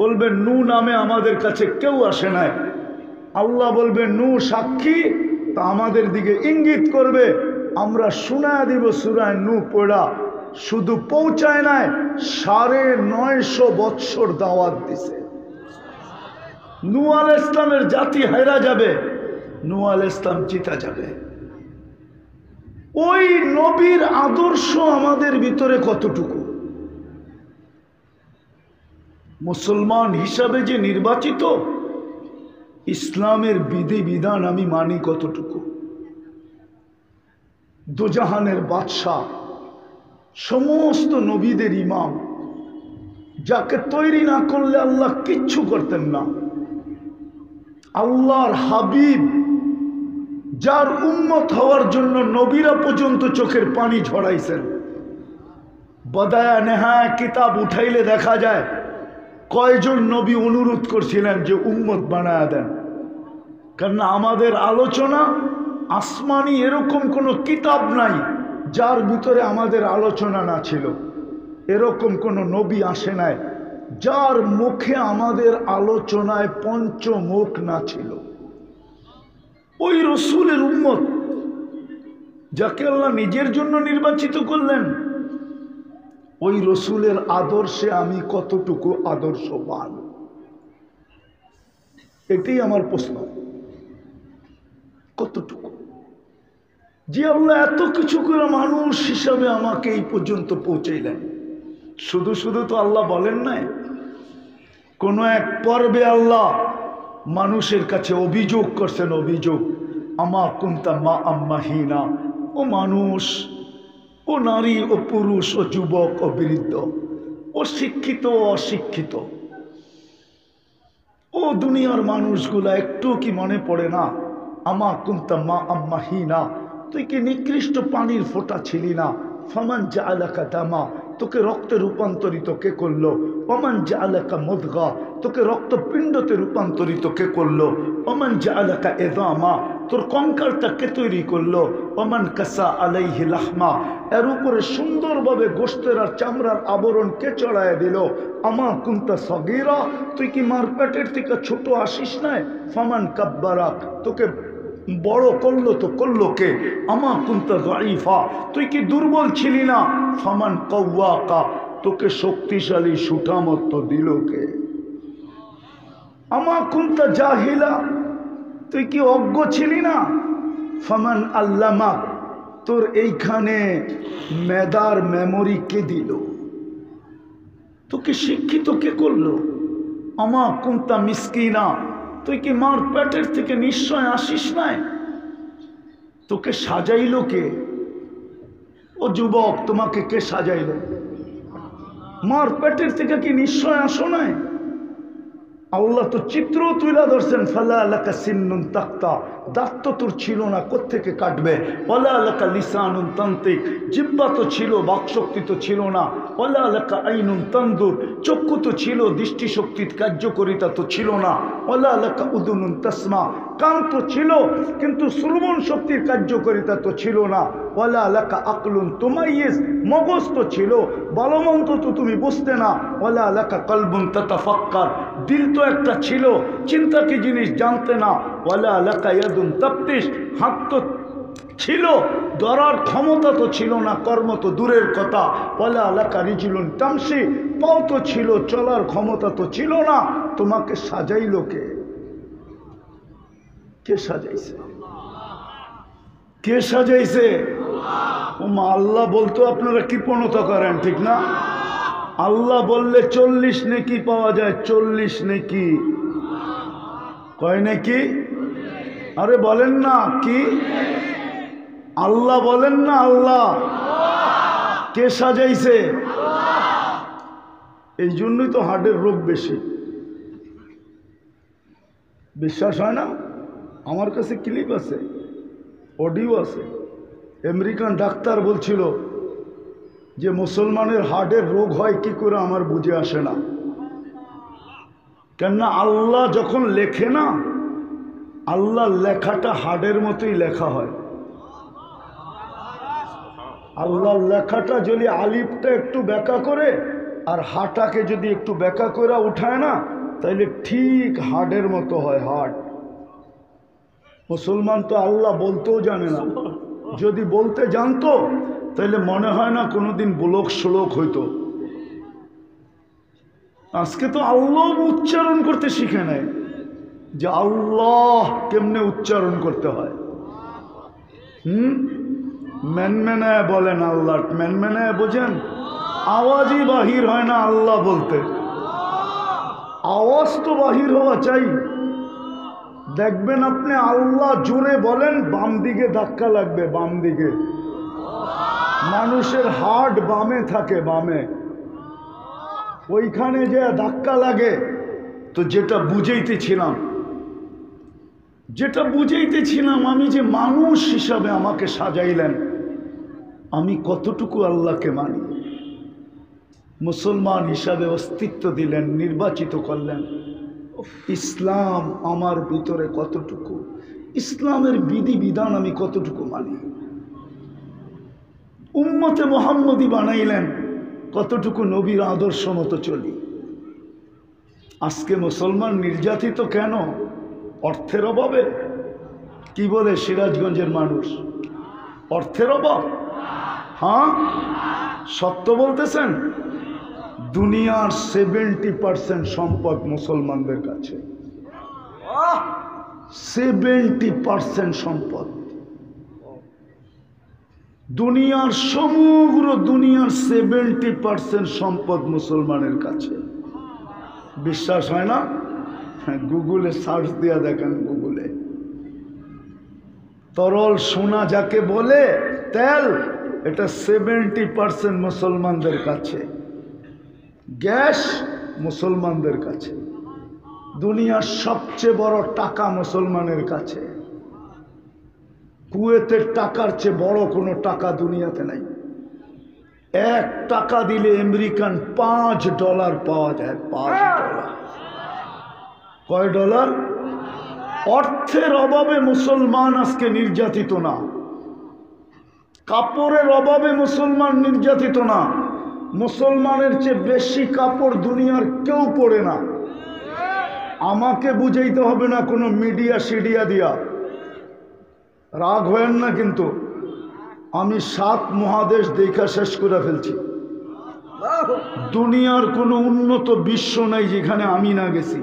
বলবে নূহ নামে আমাদের কাছে কেউ আসে নাই। আল্লাহ বলবে নূহ সাক্ষী, তা আমাদের দিকে ইঙ্গিত করবে, আমরা শোনায়া দিব সূরা নূহ পড়া। শুধু পৌঁছায় নাই, 950 বৎসর দাওয়াত দিছে। নূহ আলাইহিস সালামের জাতি হায়রা যাবে, নূহ আলাইহিস সালাম জিতা যাবে। ওই নবীর আদর্শ আমাদের ভিতরে কতটুকু? মুসলমান হিসাবে যে নির্বাচিত, ইসলামের বিধি বিধান আমি মানি কতটুকু? দুজাহানের বাদশাহ, সমস্ত নবীদের ইমাম, যাকে তৈরি না করলে আল্লাহ কিচ্ছু করতেন না, আল্লাহর হাবিব, যার উম্মত হওয়ার জন্য নবীরা পর্যন্ত চোখের পানি ঝরাইছেন। বদায়া নেহায়া কিতাব উঠাইলে দেখা যায় কয়জন নবী অনুরোধ করছিলেন যে উম্মত বানায়া দেন। কারণ আমাদের আলোচনা আসমানি এরকম কোনো কিতাব নাই যার ভিতরে আমাদের আলোচনা না ছিল। এরকম কোনো নবী আসে নাই যার মুখে আমাদের আলোচনায় পঞ্চমুখ না ছিল। ওই রসুলের উম্মত, যাকে আল্লাহ নিজের জন্য নির্বাচিত করলেন, ওই রসুলের আদর্শে আমি কতটুকু আদর্শবান, এটাই আমার প্রশ্ন। কতটুকু? যে আল্লাহ এত কিছু করে মানুষ হিসাবে আমাকে এই পর্যন্ত পৌঁছাইলেন। শুধু শুধু তো আল্লাহ বলেন নাই, কোন এক পর্বে আল্লাহ মানুষের কাছে অভিযোগ করছেন, অভিযোগ, আমা কুনতা মা আম্মাহিনা, ও মানুষ, ও নারী, ও পুরুষ, ও যুবক, ও বৃদ্ধ, ও শিক্ষিত, ও অশিক্ষিত, ও দুনিয়ার মানুষগুলা একটু কি মনে পড়ে না? আমা কুনতা মা আম্মাহিনা, তুই কি নিকৃষ্ট পানির ফোঁটা ছিলি না? ফামান জাআলাকা দামা, তোকে রক্তে রূপান্তরিত কে করলো? ওমান জাআলাকা মুদগা, তোকে রক্তপিণ্ডতে রূপান্তরিত কে করলো? ওমান জাআলাকা ইযামা, তোর কঙ্কালটা কে তৈরি করলো? ওমান কাসা আলাইহি লাহমা, এর উপরে সুন্দরভাবে গোশতের আর চামড়ার আবরণ কে চড়ায় দিল? আমা কুনতা সগীরা, তুই কি মার পেটের থেকে ছোট আসিস নাই? ফামান কাব্বারাক, তোকে বড় করলো তো করলো কে? আমা কুনতা যায়ীফা, তুই কি দুর্বল ছিলি না? ফামান কাওয়াকা, তোকে শক্তিশালী সুঠামত্ব দিল কে? আমা কুনতা জাহিলা, তুই কি অজ্ঞ ছিলি না? ফামান আল্লামা, তোর এইখানে মেধার মেমোরি কে দিল? তোকে শিক্ষিত কে করলো? আমা কুনতা মিসকিনা, তুই কি মার পেটের থেকে নিশ্চয় আসিস নাই? তোকে সাজাইল কে? ও যুবক, তোমাকে কে সাজাইল? মার পেটের থেকে কি নিশ্চয় আসো নাই? আল্লাহ তো চিত্র তুলে ধরছেন, ফালা আলাকা সিন্নুন তাক্তা, দাঁত তো তোর ছিল না, কোত্থেকে কাটবে? ওয়ালা আলাকা লিসানুন তান্তিক, জিহ্বা তো ছিল, বাকশক্তি তো ছিল না। ওয়ালা আলাকা আইনুন তানদুর, চক্ষু তো ছিল, দৃষ্টিশক্তির কার্যকারিতা তো ছিল না। ওয়ালা আলাকা উদুনুন তাসমা, কান তো ছিল কিন্তু শ্রবণ শক্তির কার্যকারিতা তো ছিল না। ওয়ালা আলাকা আকলুন তুমাইয়িজ, মগজ তো ছিল, ভালোমন্দ তো তুমি বুঝতে না। ওয়ালা আলাকা কলবুন তাতাফাক্কার, দিল তো একটা ছিল, চিন্তা কি জিনিস জানতে না। ওয়ালা আলাকা ইয়াদুন তাফতিশ, হাত তো ছিল, ধরার ক্ষমতা তো ছিল না, কর্ম তো দূরের কথা। ওয়ালা আলাকা রিজলুন তামশি, পাও তো ছিল, চলার ক্ষমতা তো ছিল না। তোমাকে সাজাইলো কে? কে সাজাইছে? কে সাজাইছে? ওমা, আল্লাহ বলতো আপনারা কৃপণতা করেন, ঠিক না? আল্লাহ বললে 40 নেকি পাওয়া যায়, 40 নেকি। কয় নাকি? আরে বলেন না কি? আল্লাহ বলেন না। আল্লাহ কে সাজাইছে? এই জন্যই তো হার্টের রোগ বেশি। বিশ্বাস হয় না? আমার কাছে ক্লিপ আছে, অডিও আছে। আমেরিকান ডাক্তার বলছিল যে মুসলমানের হার্টের রোগ হয় কি করে আমার বুঝে আসে না। কেননা আল্লাহ যখন লেখে না, আল্লাহর লেখাটা হার্টের মতোই লেখা হয়। আল্লাহর লেখাটা যদি আলিফটা একটু ব্যাকা করে আর হাটাকে যদি একটু ব্যাকা করে উঠায় না, তাইলে ঠিক হার্টের মতো হয়। হার্ট। মুসলমান তো আল্লাহ বলতেও জানে না। যদি বলতে জানতো তাইলে মনে হয় না কোনোদিন বুলক শ্লোক হইতো। আজকে তো আল্লাহ উচ্চারণ করতে শিখে নেয় যে আল্লাহ কেমনে উচ্চারণ করতে হয়। মেনমেনায় বলেন আল্লাহ, মেনমেনায় বোঝেন? আওয়াজই বাহির হয় না আল্লাহ বলতে। আওয়াজ তো বাহির হওয়া চাই। দেখবেন আপনি আল্লাহ জোরে বলেন, বাম দিকে ধাক্কা লাগবে। বাম দিকে মানুষের হার্ট বামে থাকে, বামে। ওইখানে যে ধাক্কা লাগে। তো যেটা বুঝাইতেছিলাম আমি যে মানুষ হিসাবে আমাকে সাজাইলেন, আমি কতটুকু আল্লাহকে মানি। মুসলমান হিসাবে অস্তিত্ব দিলেন, নির্বাচিত করলেন। ইসলাম আমার ভিতরে কতটুকু, ইসলামের বিধিবিধান আমি কতটুকু মানি। উম্মতে মুহাম্মদী বানাইলেন, কতটুকু নবীর আদর্শ মতো চলি। আজকে মুসলমান নির্যাতিত কেন? অর্থের অভাবে। কি বলে সিরাজগঞ্জের মানুষ? অর্থের অভাব? হ্যাঁ, সত্য বলতেছেন। দুনিয়ার 70% সম্পদ মুসলমানদের কাছে। 70% সম্পদ। দুনিয়ার সমগ্র দুনিয়ার 70% সম্পদ মুসলমানের কাছে। বিশ্বাস হয় না? গুগলে সার্চ দিয়া দেখেন। গুগলে তরল সোনা যাকে বলে, তেল, এটা 70% মুসলমানদের কাছে। গ্যাস মুসলমানদের কাছে। দুনিয়ার সবচেয়ে বড় টাকা মুসলমানের কাছে। কুয়েতের টাকার চেয়ে বড় কোনো টাকা দুনিয়াতে নাই। 1 টাকা দিলে আমেরিকান $5 পাওয়া যায়। $5। কয় ডলার? অর্থের অভাবে মুসলমান আজকে নির্যাতিত না। কাপড়ের অভাবে মুসলমান নির্যাতিত না। মুসলমানের চেয়ে বেশি কাপড় দুনিয়ার কেউ পরে না। আমাকে বুঝাইতে হবে না কোনো মিডিয়া সিডিয়া দিয়া। রাগ হয়েন না কিন্তু, আমি 7 মহাদেশ দেখা শেষ করে ফেলছি। দুনিয়ার কোনো উন্নত বিশ্ব নাই যেখানে আমি না গেছি।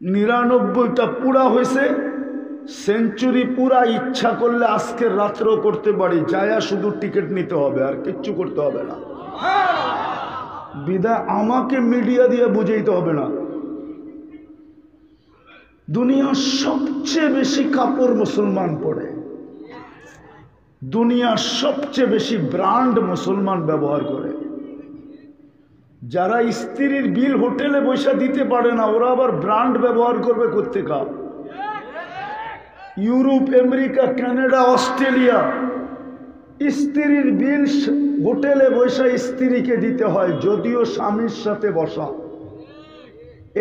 99টা পুরা হয়েছে। সেঞ্চুরি পুরা ইচ্ছা করলে আজকের রাত্রেও করতে পারি। যায়া শুধু টিকিট নিতে হবে, আর কিচ্ছু করতে হবে না। বিদায় আমাকে মিডিয়া দিয়ে বুঝাইতে হবে না। দুনিয়ার সবচেয়ে বেশি কাপড় মুসলমান পরে। দুনিয়ার সবচেয়ে বেশি ব্র্যান্ড মুসলমান ব্যবহার করে। যারা স্ত্রীর বিল হোটেলে বসে দিতে পারে না, ওরা আবার ব্র্যান্ড ব্যবহার করবে কোত্থেকে? ইউরোপ, আমেরিকা, কানাডা, অস্ট্রেলিয়া, স্ত্রীর বিল হোটেলে বসে স্ত্রীকে দিতে হয়, যদিও স্বামীর সাথে বসা।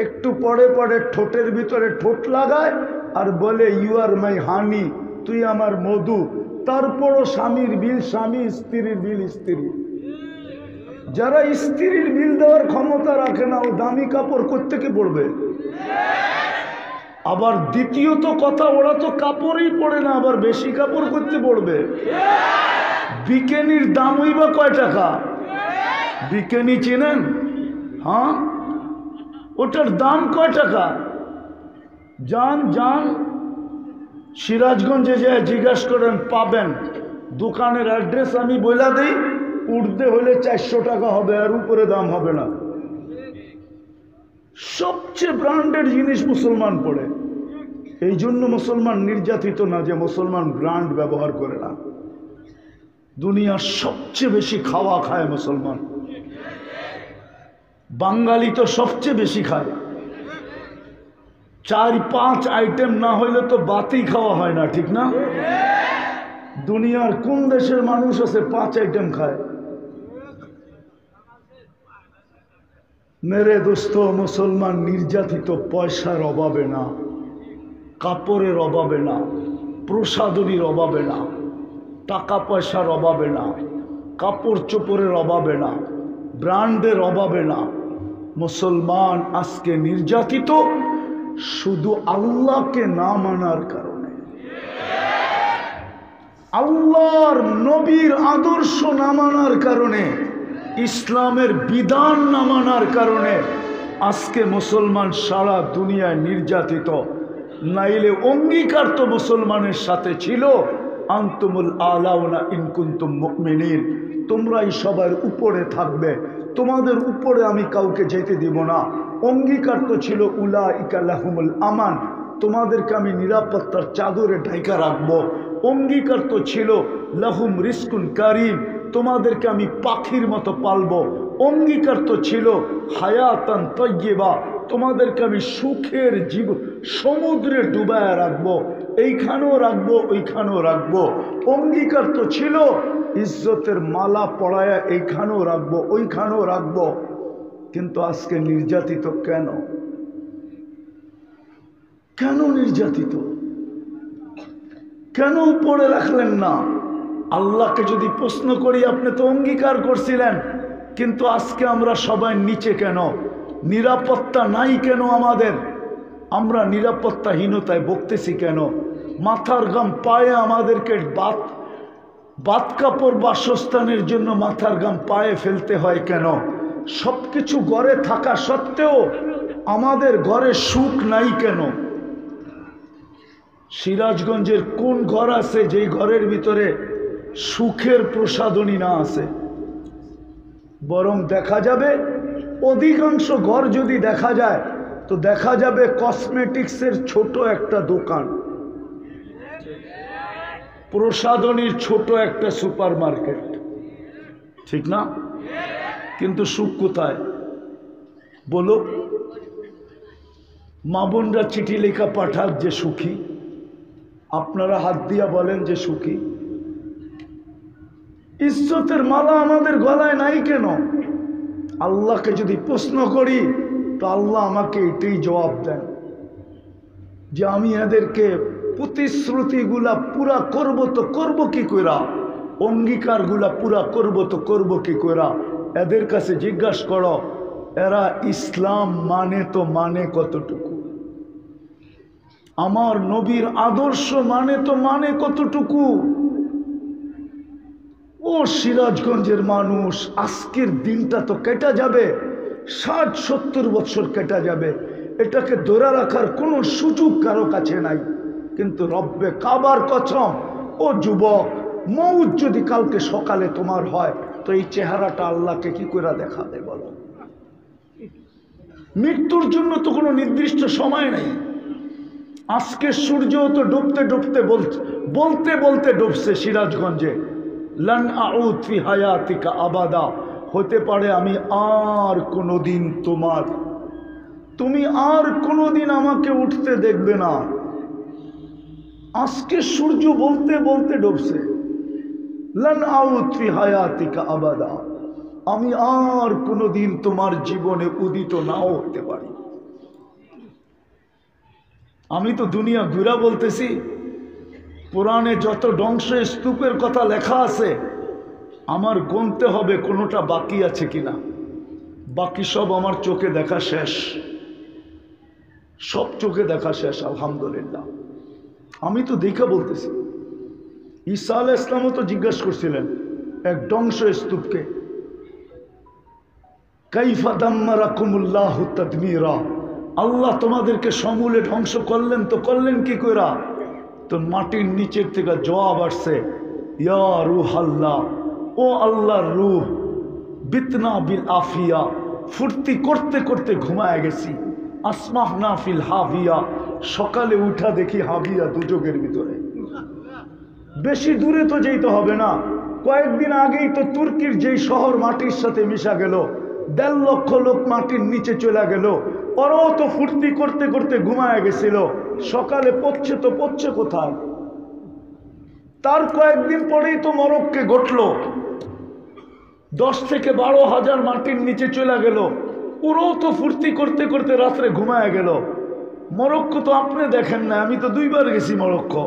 একটু পরে পরে ঠোঁটের ভিতরে ঠোঁট লাগায় আর বলে ইউ আর মাই হানি, তুই আমার মধু। তারপরও স্বামীর বিল স্বামী, স্ত্রীর বিল স্ত্রী। যারা স্ত্রীর বিল দেওয়ার ক্ষমতা রাখে না, ও দামি কাপড় কোত্থেকে পড়বে? আবার দ্বিতীয়ত কথা, ওরা তো কাপড়ই পরে না, আবার বেশি কাপড় করতে পড়বে। বিকেনির দামই বা কয় টাকা? বিকেনি চেনেন? হ্যাঁ, ওটার দাম কয় টাকা? যান সিরাজগঞ্জে যায় জিজ্ঞাসা করেন, পাবেন। দোকানের অ্যাড্রেস আমি বলে দিই, উঠতে হলে 400 টাকা হবে, আর উপরে দাম হবে না। সবচেয়ে ব্র্যান্ডের জিনিস মুসলমান পড়ে। এই জন্য মুসলমান নির্যাতিত না যে মুসলমান ব্র্যান্ড ব্যবহার করে না। দুনিয়ার সবচেয়ে বেশি খাওয়া খায় মুসলমান। বাঙালি তো সবচেয়ে বেশি খায়, 4-5 আইটেম না হইলে তো বাতি খাওয়া হয় না, ঠিক না? দুনিয়ার কোন দেশের মানুষ আছে 5 আইটেম খায়? মেরে দোস্ত, মুসলমান নির্যাতিত পয়সার অভাবে না, কাপড়ের অভাবে না, প্রসাদনীর অভাবে না, টাকা পয়সার অভাবে না, কাপড় চোপড়ের অভাবে না, ব্র্যান্ডের অভাবে না। মুসলমান আজকে নির্যাতিত শুধু আল্লাহকে না মানার কারণে, আল্লাহর নবীর আদর্শ না মানার কারণে, ইসলামের বিধান না মানার কারণে আজকে মুসলমান সারা দুনিয়ায় নির্যাতিত। নাইলে অঙ্গীকার তো মুসলমানের সাথে ছিল, আনতুমুল আলাউনা ইন কুনতুম মুমিনিন, তোমরাই সবার উপরে থাকবে, তোমাদের উপরে আমি কাউকে যেতে দিব না। অঙ্গীকার তো ছিল উলাইকা লাহুমুল আমান, তোমাদেরকে আমি নিরাপত্তার চাদরে ঢাকা রাখবো। অঙ্গীকার তো ছিল লাহুম রিজকুন কারীম, তোমাদেরকে আমি পাখির মতো পালবো। অঙ্গীকার তো ছিল হায়াতান তাইয়্যিবা, তোমাদেরকে আমি সুখের জীবন সমুদ্রে ডুবায় রাখবো, এইখানেও রাখবো ওইখানেও রাখবো। অঙ্গীকার তো ছিল ইজ্জতের মালা পড়ায়া এইখানেও রাখবো ওইখানেও রাখবো। কিন্তু আজকে নির্যাতিত কেন? কেন নির্যাতিত? কেন উপরে রাখলেন না? আল্লাহকে যদি প্রশ্ন করি, আপনি তো অঙ্গীকার করছিলেন, কিন্তু আজকে আমরা সবাই নিচে কেন? নিরাপত্তা নাই কেন আমাদের? আমরা নিরাপত্তাহীনতায় ভুগতেছি কেন? মাথার ঘাম পায়ে আমাদেরকে বাত কাপড় বাসস্থানের জন্য মাথার ঘাম পায়ে ফেলতে হয় কেন? সব কিছু ঘরে থাকা সত্ত্বেও আমাদের ঘরে সুখ নাই কেন? সিরাজগঞ্জের কোন ঘর আছে যেই ঘরের ভিতরে সুখের প্রসাদনী না আছে? বরং দেখা যাবে অধিকাংশ ঘর যদি দেখা যায় তো দেখা যাবে কসমেটিক্সের ছোট একটা দোকান, প্রসাদনীর ছোট একটা সুপার মার্কেট, ঠিক না? কিন্তু সুখ কোথায় বলো? মা বোনরা চিঠি লেখা পাঠাক যে সুখী, আপনারা হাত দিয়া বলেন যে সুখী। ইজ্জতের মালা আমাদের গলায় নাই কেন? আল্লাহকে যদি প্রশ্ন করি তো আল্লাহ আমাকে এটাই জবাব দেন যে আমি এদেরকে প্রতিশ্রুতিগুলা পুরা করব তো করব কি কইরা, অঙ্গীকারগুলা পুরা করব তো করব কি কইরা। এদের কাছে জিজ্ঞাসা করো এরা ইসলাম মানে তো মানে কতটুকু, আমার নবীর আদর্শ মানে তো মানে কতটুকু। ও সিরাজগঞ্জের মানুষ, আজকের দিনটা তো কেটে যাবে, 60-70 বছর কেটে যাবে, এটাকে ধরে রাখার কোনো সুযোগ কারো কাছে নাই। কিন্তু রব্বে কাবার কসম, ও যুবক, মৌত যদি কালকে সকালে তোমার হয় তো এই চেহারাটা আল্লাহকে কি করে দেখাবে বলো? মৃত্যুর জন্য তো কোনো নির্দিষ্ট সময় নেই। আজকে সূর্য তো ডুবতে ডুবতে বলতে বলতে ডুবছে সিরাজগঞ্জে। লান আউদ ফি হায়াতিকা আবাদা, হতে পারে আমি আর কোনোদিন তুমি আর কোনোদিন আমাকে উঠতে দেখবে না। আজকে সূর্য বলতে বলতে ডুবছে। লান আউদ ফি হায়াতিকা আবাদা, আমি আর কোনোদিন তোমার জীবনে উদিত নাও হতে পারি। আমি তো দুনিয়া ঘুরা বলতেছি, পুরাণে যত ধ্বংস স্তূপের কথা লেখা আছে আমার গুনতে হবে কোনোটা বাকি আছে কিনা। বাকি সব আমার চোখে দেখা শেষ। সব চোখে দেখা শেষ আলহামদুলিল্লাহ। আমি তো দেখা বলতেছি, ঈসা আলাইহিস ইসলামও তো জিজ্ঞাসা করছিলেন এক ধ্বংস স্তূপকে, কাইফা দাম্মারাকুমুল্লাহু তাদমীরা, আল্লাহ তোমাদেরকে সমূলে ধ্বংস করলেন, তো করলেন কি কইরা? তো মাটির নিচের থেকে জবাব আসছে, ইয়া রূহাল্লাহ, ও আল্লাহর রূহ, বিতনা বিল আফিয়া, ফুর্তি করতে করতে ঘুমায় গেছি, আসমাহনা ফিল হাবিয়া, সকালে উঠা দেখি হাবিয়া দুজকের ভিতরে। বেশি দূরে তো যেতে হবে না, কয়েকদিন আগেই তো তুর্কির যেই শহর মাটির সাথে মিশা গেল, 1.5 লক্ষ লোক মাটির নিচে চলে গেল, ওরাও তো ফুর্তি করতে করতে ঘুমায় গেছিল, সকালে পড়ছে তো পড়ছে কোথায়? তার কয়েকদিন পরেই তো মরক্কে ঘটল, 10 থেকে 12 হাজার মাটির নিচে চলে গেল, ওরাও তো ফুর্তি করতে করতে রাত্রে ঘুমায় গেল। মরক্কো তো আপনি দেখেন না, আমি তো 2 বার গেছি মরক্কো।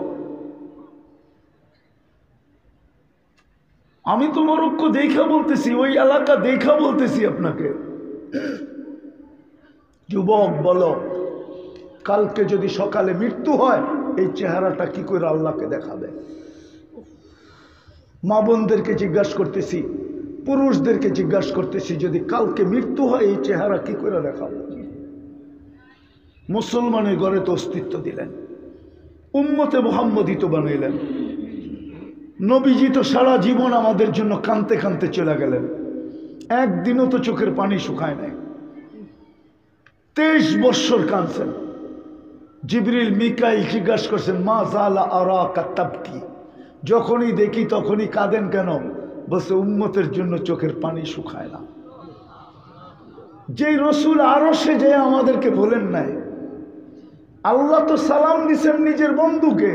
আমি তো মরক্কো দেখা বলতেছি, ওই এলাকা দেখা বলতেছি আপনাকে। যুবক বলো, কালকে যদি সকালে মৃত্যু হয়, এই চেহারাটা কি করে আল্লাহকে দেখাবে? মা বোনদেরকে জিজ্ঞাসা করতেছি, পুরুষদেরকে জিজ্ঞাসা করতেছি, যদি কালকে মৃত্যু হয় এই চেহারা কি করে দেখাবে? মুসলমানের ঘরে তো অস্তিত্ব দিলেন, উম্মতে মুহাম্মদী তো বানাইলেন, নবীজি তো সারা জীবন আমাদের জন্য কাঁদতে কাঁদতে চলে গেলেন, একদিনও তো চোখের পানি শুকায় নাই, 23 বৎসর কাঁদছেন। জিবরিল মিকাইল জিজ্ঞাসা করছেন, মা জালা আরাকা তাবকি, যখনই দেখি তখনই কাঁদেন কেন? বলছে উম্মতের জন্য চোখের পানি শুকায় না। যেই রসুল আরশে যে আমাদেরকে বলেন নাই, আল্লাহ তো সালাম দিছেন নিজের বন্ধুকে,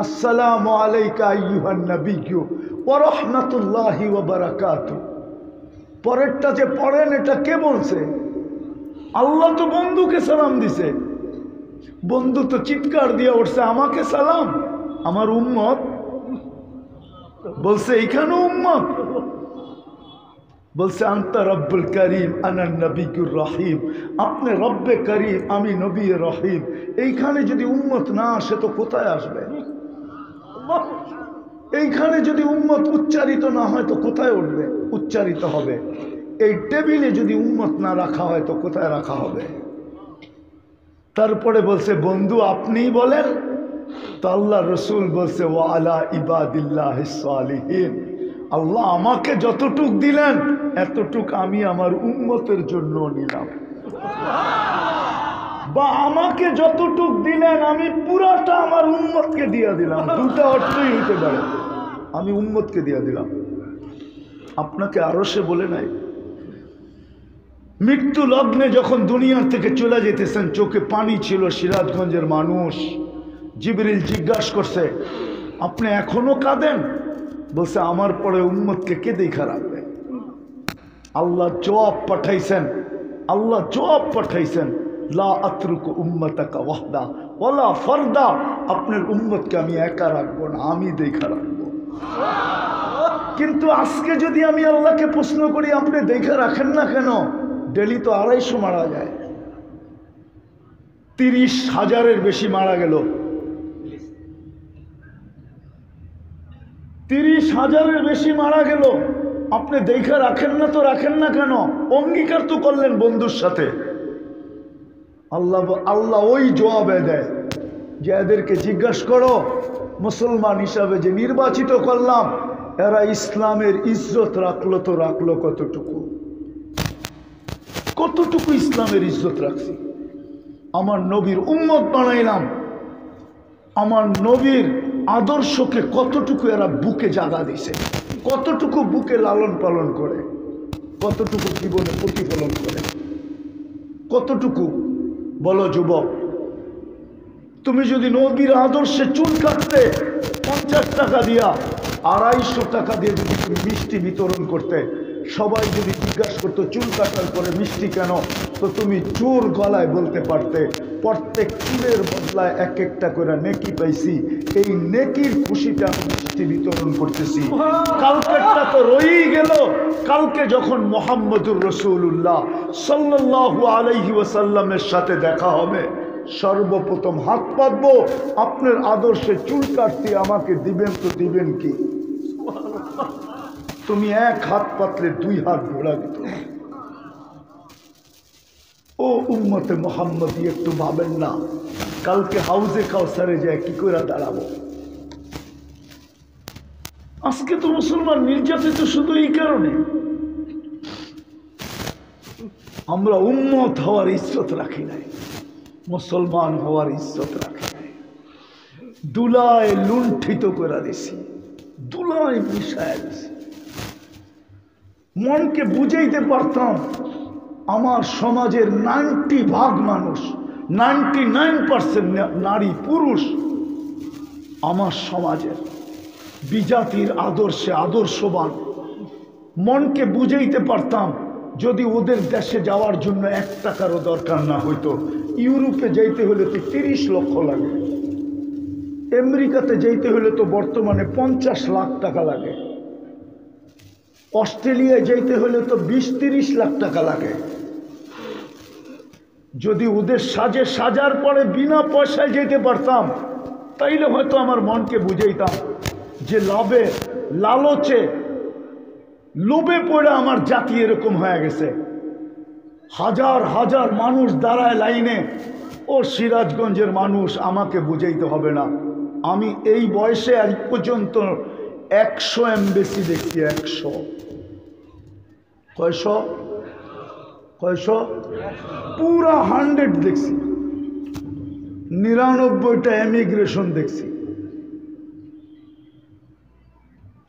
আসসালামু আলাইকা আইয়ুহান নাবিয়্যু ওয়া রাহমাতুল্লাহি ওয়া বারাকাতুহু। পরেরটা যে পড়েন এটা কে বলছে? আল্লাহ তো বন্ধুকে সালাম দিছে, বন্ধু তো চিৎকার দিয়ে উঠছে, আমাকে সালাম, আমার উম্মত। বলছে এইখানেও উম্মত, বলছে আনতা রব্বুল করিম আনা নবিয়্যুর রহিম, আপনি রব্বে করিম, আমি নবী রহিম। এইখানে যদি উম্মত না আসে তো কোথায় আসবে? এইখানে যদি উম্মত উচ্চারিত না হয় তো কোথায় উঠবে? উচ্চারিত হবে। এই টেবিলে যদি উম্মত না রাখা হয় তো কোথায় রাখা হবে? তারপরে বলছে বন্ধু আপনিই বলেন। তো আল্লাহ রসুল বলছে ওয়া আলা ইবাদিল্লাহিস সালিহিন, আল্লাহ আমাকে যতটুক দিলেন এতটুক আমি আমার উম্মতের জন্য নিলাম, বা আমাকে যতটুক দিলেন আমি পুরাটা আমার উম্মতকে দিয়ে দিলাম। দুটা অর্থই হইতে পারে, আমি উম্মতকে দিয়ে দিলাম। আপনাকে আরো সে বলে নাই, মৃত্যু লগ্নে যখন দুনিয়ার থেকে চলে যেতেছেন, চোখে পানি ছিল সিরাজগঞ্জের মানুষ। জিবরিল জিজ্ঞাসা করছে আপনি এখনো কাঁদেন? বলছে আমার পরে উম্মতকে কে দেখা রাখবে? আল্লাহ জবাব পাঠাইছেন, আল্লাহ জবাব পাঠাইছেন, লা আতরুকু উম্মতাকা ওয়াহদা ওয়ালা ফারদা, আপনার উম্মতকে আমি একা রাখবো না, আমি দেখা রাখবো। কিন্তু আজকে যদি আমি আল্লাহকে প্রশ্ন করি আপনি দেখা রাখেন না কেন? ডেলি তো 250 মারা যায়, 30,000-এর বেশি মারা গেল, 30,000-এর বেশি মারা গেল, আপনি দেখা রাখেন না? তো রাখেন না কেন? অঙ্গীকার তো করলেন বন্ধুর সাথে। আল্লাহ ওই জবাবে দেয় যে এদেরকে জিজ্ঞাসা করো মুসলমান হিসাবে যে নির্বাচিত করলাম, এরা ইসলামের ইজ্জত রাখলো তো রাখলো কতটুকু? কতটুকু ইসলামের ইজ্জত রাখছি? আমার নবীর উম্মত বানাইলাম, আমার নবীর আদর্শকে কতটুকু এরা বুকে জাগা দিছে, কতটুকু বুকে লালন পালন করে, কতটুকু জীবনে প্রতিফলন করে, কতটুকু? বলো যুবক, তুমি যদি নবীর আদর্শে চুল কাটতে 50 টাকা দিয়া, 250 টাকা দিয়ে যদি তুমি মিষ্টি বিতরণ করতে, সবাই যদি জিজ্ঞাসা করতো চুল কাটার পরে মিষ্টি কেন, তো তুমি জোর গলায় বলতে পারতে প্রত্যেক চুলের বদলায় এক একটা করে নেকি পাইছি, এই নেকির খুশিতে আমি মিষ্টি বিতরণ করতেছি। কালকেরটা তো রয়েই গেল, কালকে যখন মুহাম্মদুর রাসূলুল্লাহ সাল্লাল্লাহু আলাইহি ওয়াসাল্লামের সাথে দেখা হবে, সর্বপ্রথম হাত পাতবো, আপনার আদর্শে চুল কাটতে আমাকে দিবেন তো দিবেন কি? তুমি এক হাত পাতলে দুই হাত ঘোরা দিত। ও উম্মতে মোহাম্মদী, একটু ভাবেন না কালকে হাউজে কাউসারে যায় কি করে দাঁড়াবো? আজকে তো মুসলমান নির্যাতিত শুধু এই কারণে, আমরা উম্মত হওয়ার ইজ্জত রাখি নাই, মুসলমান হওয়ার ইজ্জত রাখি নাই। দুলায় লুণ্ঠিত করে দিছি, দুলায় মিশায় দিছি। মনকে বুঝাইতে পারতাম আমার সমাজের 90% মানুষ, 99% নারী পুরুষ আমার সমাজের বিজাতির আদর্শে আদর্শবান। মনকে বুঝাইতে পারতাম যদি ওদের দেশে যাওয়ার জন্য 1 টাকারও দরকার না হইতো। ইউরোপে যাইতে হলে তো 30 লক্ষ লাগে, আমেরিকাতে যাইতে হলে তো বর্তমানে 50 লাখ টাকা লাগে, অস্ট্রেলিয়ায় যাইতে হলে তো 20-30 লাখ টাকা লাগে। যদি ওদের সাজার পরে বিনা পয়সায় যেতে পারতাম তাইলে হয়তো আমার মনকে বুঝাইতাম যে লালচে লোভে পড়ে আমার জাতি এরকম হয়ে গেছে। হাজার হাজার মানুষ দাঁড়ায় লাইনে, ও সিরাজগঞ্জের মানুষ, আমাকে বুঝাইতে হবে না। আমি এই বয়সে আজ পর্যন্ত 100 এমবেসি দেখছি। 100 কয়শো পুরা 100 দেখছি, 99টা এমিগ্রেশন দেখছি।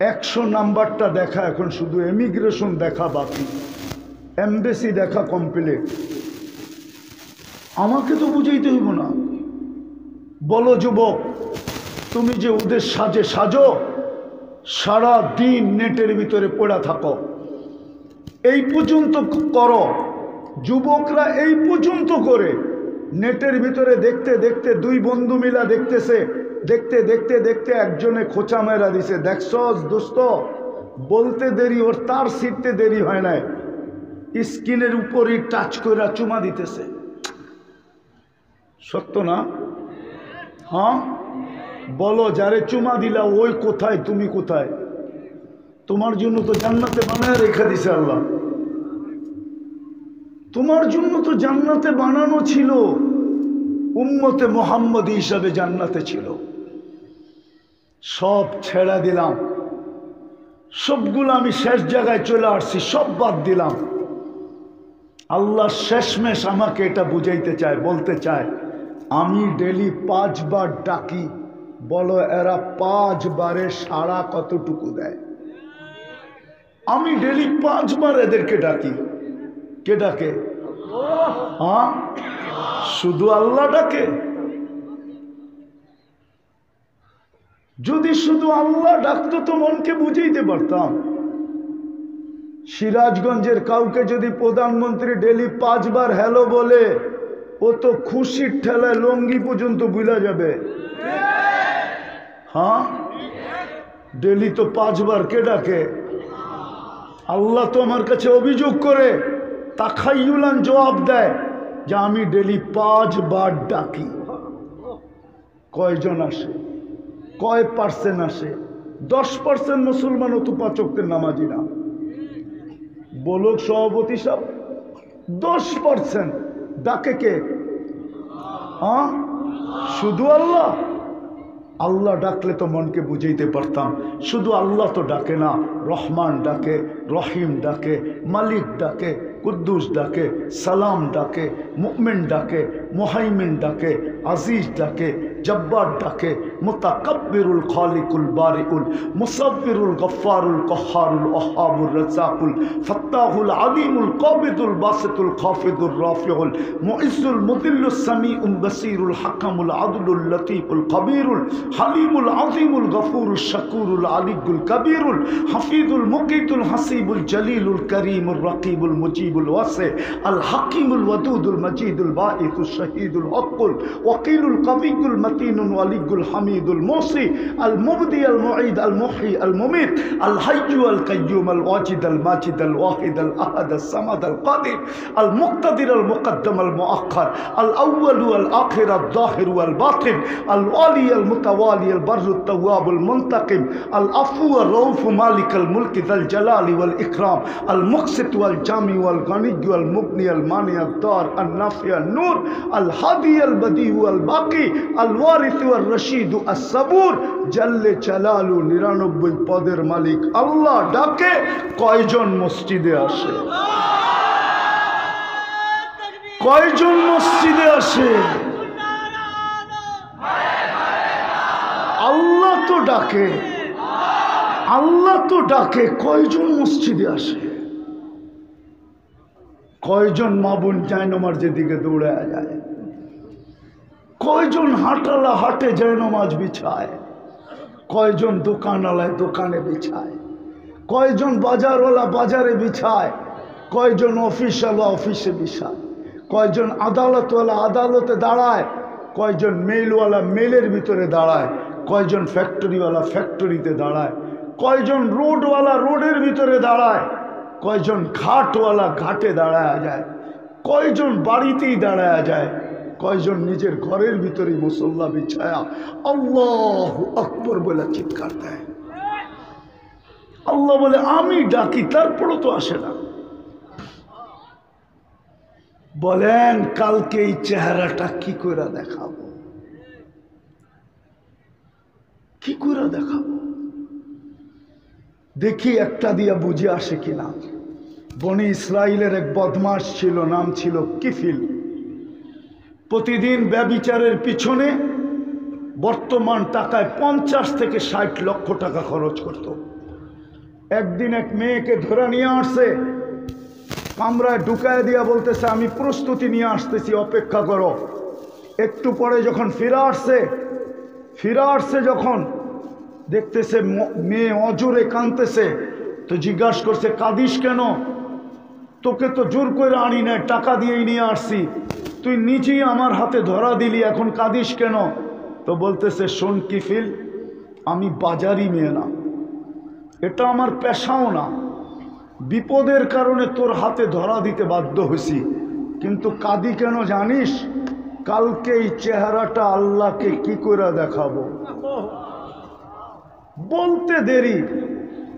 100 নাম্বারটা দেখা এখন শুধু এমিগ্রেশন দেখা বাকি, এমবেসি দেখা কমপ্লিট। আমাকে তো বুঝাইতে হইব না। বলো যুবক, তুমি যে ওদের সাজো, সারা দিন নেটের ভিতরে পড়া থাকো, এই পর্যন্ত করো। যুবকরা এই পর্যন্ত করে নেটের ভিতরে দেখতে দেখতে, 2 বন্ধু মিলা দেখতেছে, দেখতে দেখতে দেখতে একজনে খোঁচা মেরা দিছে। দেখছস দোস্ত, বলতে দেরি, ওর তার ছিটতে দেরি হয় নাই, স্কিনের উপরই টাচ করে চুমা দিতেছে। সত্য না? হ্যাঁ বলো, যারে চুমা দিলা ওই কোথায়, তুমি কোথায়? তোমার জন্য তো জান্নাতে বানায় রেখে দিছে আল্লাহ, তোমার জন্য তো জান্নাতে বানানো ছিল, উম্মতে মুহাম্মদী হিসাবে জান্নাতে ছিল। সব ছেড়ে দিলাম, সবগুলো আমি শেষ জায়গায় চলে আসছি, সব বাদ দিলাম। আল্লাহ শেষমেশ আমাকে এটা বুঝাইতে চায়, বলতে চায়, আমি ডেলি 5 বার ডাকি। বলো এরা 5 বারে সাড়া কতটুকু দেয়? আমি ডেলি 5 বার এদেরকে ডাকি। কে ডাকে? হ্যাঁ, শুধু আল্লাহ ডাকে। যদি শুধু আল্লাহ ডাকতো তো মনকে বুঝাইতে পারতাম। সিরাজগঞ্জের কাউকে যদি প্রধানমন্ত্রী ডেলি 5 বার হ্যালো বলে, ও তো খুশির ঠেলায় লঙ্গি পর্যন্ত ভুলা যাবে। হ্যাঁ, ডেলি তো 5 বার কে ডাকে? আল্লাহ তো আমার কাছে অভিযোগ করে, তাখাইয়ুলান জবাব দেয় যে আমি ডেলি 5 বার ডাকি। কয়জন আসে? কয় পার্সেন্ট আসে? 10% মুসলমান অত 5 ওয়াক্তের নামাজি না। বলুক সভাপতি সাহেব, 10% ডাকে কে? হ্যাঁ, শুধু আল্লাহ। আল্লাহ ডাকলে তো মনকে বুঝাইতে পারতাম। শুধু আল্লাহ তো ডাকে না, রহমান ডাকে, রহিম ডাকে, মালিক ডাকে, কুদ্দুস ডাকে, সালাম ডাকে, মুমিন ডাকে, মুহাইমিন ডাকে, আজিজ ডাকে, জব্বার ডাকে, মুতাকাব্বিরুল খালিকুল বারিউল মুসাব্বিরুল গফফারুল কহ্হারুল ওয়াহ্হাবুর রাজ্জাকুল ফাত্তাহুল আলিমুল কাবিদুল বাসিতুল খাফিদুর রাফিউল মুইজ্জুল মুদিল্লুস সামিউল বাসিরুল হাকামুল আদলুল লতীফুল কবিরুল হালিমুল আযীমুল গফুরুল শাকুরুল আলিয়ুল কবিরুল হাফিজুল মুকিতুল হাসিবুল জলিলুল করিমুর রাকিবুল মুজিব মুজিবুল ওয়াসি আল হাকিমুল ওয়াদুদুল মাজিদুল বাঈসুল শাহীদুল হকুল ওয়াকিলুল কাবিয়ুল মাতিনুল ওয়ালিয়ুল হামিদুল মুসি আল মুবদি আল মুঈদ আল মুহয়ি আল মুমিত আল হাইয়্যু আল কাইয়্যুম আল ওয়াজিদ আল মাজিদ আল ওয়াহিদ আল আহাদ আল সামাদ আল কাদির আল মুক্তাদির আল মুকদ্দম আল মুআখ্খার আল আউয়াল ওয়াল আখির আল যাহির ওয়াল বাতিন আল ওয়ালি আল মুতাওয়ালি আল বাররুত তাওয়াব আল মুনতাকিম আল আফু ওয়াল রাউফ মালিক আল মুলক যাল জালালি ওয়াল ইকরাম আল মুকসিত ওয়াল জামি ওয়াল গানি ওয়াল মুগনি আল মানি আল দার আল নাফি আল নূর আল হাদি আল বদি ওয়াল বাকি আল ওয়ারিস ওয়াল রশিদ আস সাবুর জাল্লে জালালু 99 পদের মালিক আল্লাহ ডাকে কয়জন মসজিদে আসে? কয়জন মসজিদে আসে? আল্লাহ তো ডাকে, আল্লাহ তো ডাকে, কয়জন মসজিদে আসে? কয়জন মা বোন জায়নামাজ যেদিকে দৌড়ে যায়? কয়জন হাটালা হাটে জায়নামাজ বিছায়? কয়জন দোকানওয়ালায় দোকানে বিছায়? কয়জন বাজারওয়ালা বাজারে বিছায়? কয়জন অফিসওয়ালা অফিসে বিছায়? কয়জন আদালতওয়ালা আদালতে দাঁড়ায়? কয়জন মেলওয়ালা মেলের ভিতরে দাঁড়ায়? কয়জন ফ্যাক্টরিওয়ালা ফ্যাক্টরিতে দাঁড়ায়? কয়জন রোডওয়ালা রোডের ভিতরে দাঁড়ায়? কয়জন ঘাটওয়ালা ঘাটে দাঁড়ায় যায়? কয়জন বাড়িতেই দাঁড়ায় যায়? কয়জন নিজের ঘরের ভিতরে মুসল্লা বিছায়া আল্লাহু আকবার বলে চিৎকার দেয়? আল্লাহ বলে আমি ডাকি, তারপরও তো আসে না। বলেন কালকে এই চেহারাটা কি করে দেখাবো? কি করে দেখাবো? দেখি একটা দিয়া বুঝে আসে কিনা। বনি ইসরাইলের এক বদমাস ছিল, নাম ছিল কিফিল। প্রতিদিন ব্যভিচারের পিছনে বর্তমান টাকায় 50 থেকে 60 লক্ষ টাকা খরচ করত। একদিন এক মেয়েকে ধরে নিয়ে আসছে, কামরায় ঢুকায় দিয়া বলতেছে আমি প্রস্তুতি নিয়ে আসতেছি, অপেক্ষা করো। একটু পরে যখন ফিরে আসছে যখন দেখতেছে মেয়ে অজোরে কাঁদতেছে, তো জিজ্ঞাসা করছে কাঁদিস কেন? তোকে তো জোর করে আনি নাই, টাকা দিয়েই নিয়ে আসছি, তুই নিজেই আমার হাতে ধরা দিলি, এখন কাঁদিস কেন? তো বলতেছে শোন কিফিল, আমি বাজারি মেয়ে না, এটা আমার পেশাও না, বিপদের কারণে তোর হাতে ধরা দিতে বাধ্য হয়েছি, কিন্তু কাঁদি কেন জানিস? কালকে এই চেহারাটা আল্লাহকে কি করে দেখাবো? বলতে দেরি,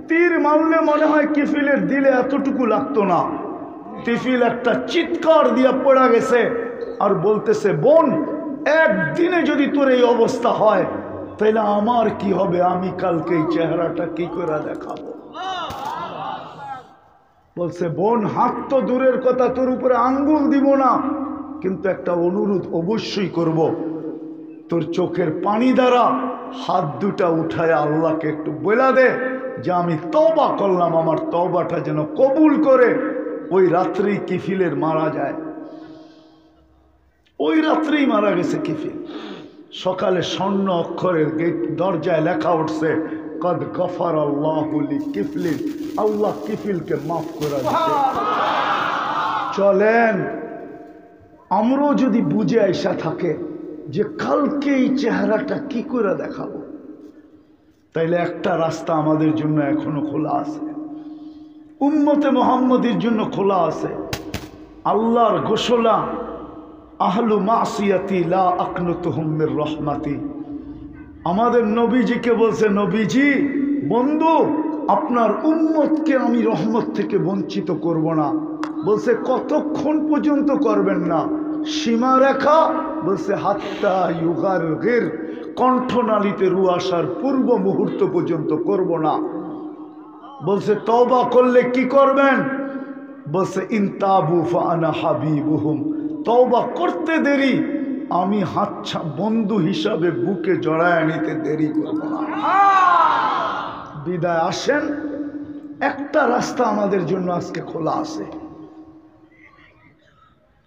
তীর মারলে মনে হয় কিফিলের দিলে এতটুকু লাগতো না। কিফিল একটা চিৎকার দিয়া পড়া গেছে আর বলতেছে বোন, একদিনে যদি তোর এই অবস্থা হয় তাহলে আমার কি হবে? আমি কালকে এই চেহারাটা কি করে দেখাবো? বলছে বোন, হাত তো দূরের কথা, তোর উপরে আঙ্গুল দিব না, কিন্তু একটা অনুরোধ অবশ্যই করব, তোর চোখের পানি দ্বারা হাত দুটা উঠায় আল্লাহকে একটু বলে দে যে আমি তওবা করলাম, আমার তওবাটা যেন কবুল করে। ওই রাত্রেই কিফিলের মারা যায়, ওই রাত্রেই মারা গেছে কিফিল। সকালে স্বর্ণ অক্ষরের গেট দরজায় লেখা উঠছে কদ গফার আল্লাহু লিকিফলিন, আল্লাহ কিফিলকে মাফ করে দিয়েছে। চলেন আমরাও যদি বুঝে আইসা থাকে যে কালকে এই চেহারাটা কি করে দেখাবো, তাইলে একটা রাস্তা আমাদের জন্য এখনো খোলা আছে, উম্মতে মুহাম্মদের জন্য খোলা আছে। আল্লাহর ঘোষণা আহলু মাসিয়াতি লা আকনুতুহুম মির রহমাতি। আমাদের নবীজিকে বলছে, নবীজি বন্ধু, আপনার উম্মতকে আমি রহমত থেকে বঞ্চিত করব না। বলছে কতক্ষণ পর্যন্ত করবেন না? সীমারেখা, বলছে হাত্তা ইউগারগির, কণ্ঠনালীতে রু আসার পূর্ব মুহূর্ত পর্যন্ত করব না। বলছে তওবা করলে কি করবেন? বলছে ইনতাবু ফাআনা হাবিবুহুম, তওবা করতে দেরি, আমি হাতছা বন্ধু হিসাবে বুকে জড়ায় নিতে দেরি করব না। বিদায় আসেন, একটা রাস্তা আমাদের জন্য আজকে খোলা আছে।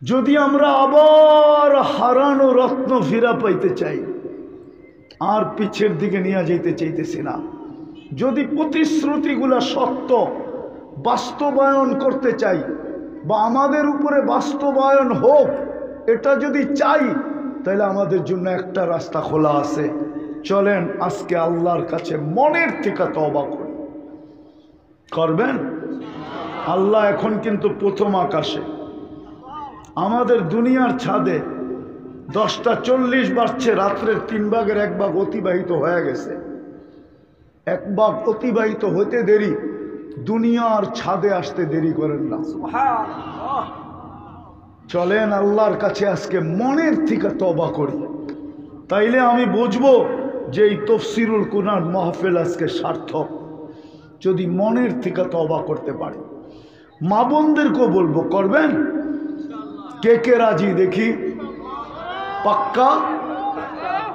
যদি আমরা আবার হারানো রত্ন ফিরা পাইতে চাই, আর পিছের দিকে নিয়ে যেতে চাইতেছি না। যদি প্রতিশ্রুতিগুলা সত্য বাস্তবায়ন করতে চাই, বা আমাদের উপরে বাস্তবায়ন হোক, এটা যদি চাই, তাহলে আমাদের জন্য একটা রাস্তা খোলা আছে। চলেন আজকে আল্লাহর কাছে মনের থেকে তওবা করি। করবেন? আল্লাহ এখন কিন্তু প্রথম আকাশে, আমাদের দুনিয়ার ছাদে 10টা 40 বাজছে, রাত্রের 3 ভাগের 1 ভাগ অতিবাহিত হয়ে গেছে। 1 ভাগ অতিবাহিত হতে দেরি, দুনিয়ার ছাদে আসতে দেরি করেন না। চলেন আল্লাহর কাছে আজকে মনের থেকে তওবা করি, তাইলে আমি বুঝবো যে এই তফসিরুল কুরআন মাহফিল আজকে সার্থক, যদি মনের থেকে তওবা করতে পারি। মা বোনদেরকেও বলবো, করবেন? কে কে রাজি দেখি? পাক্কা?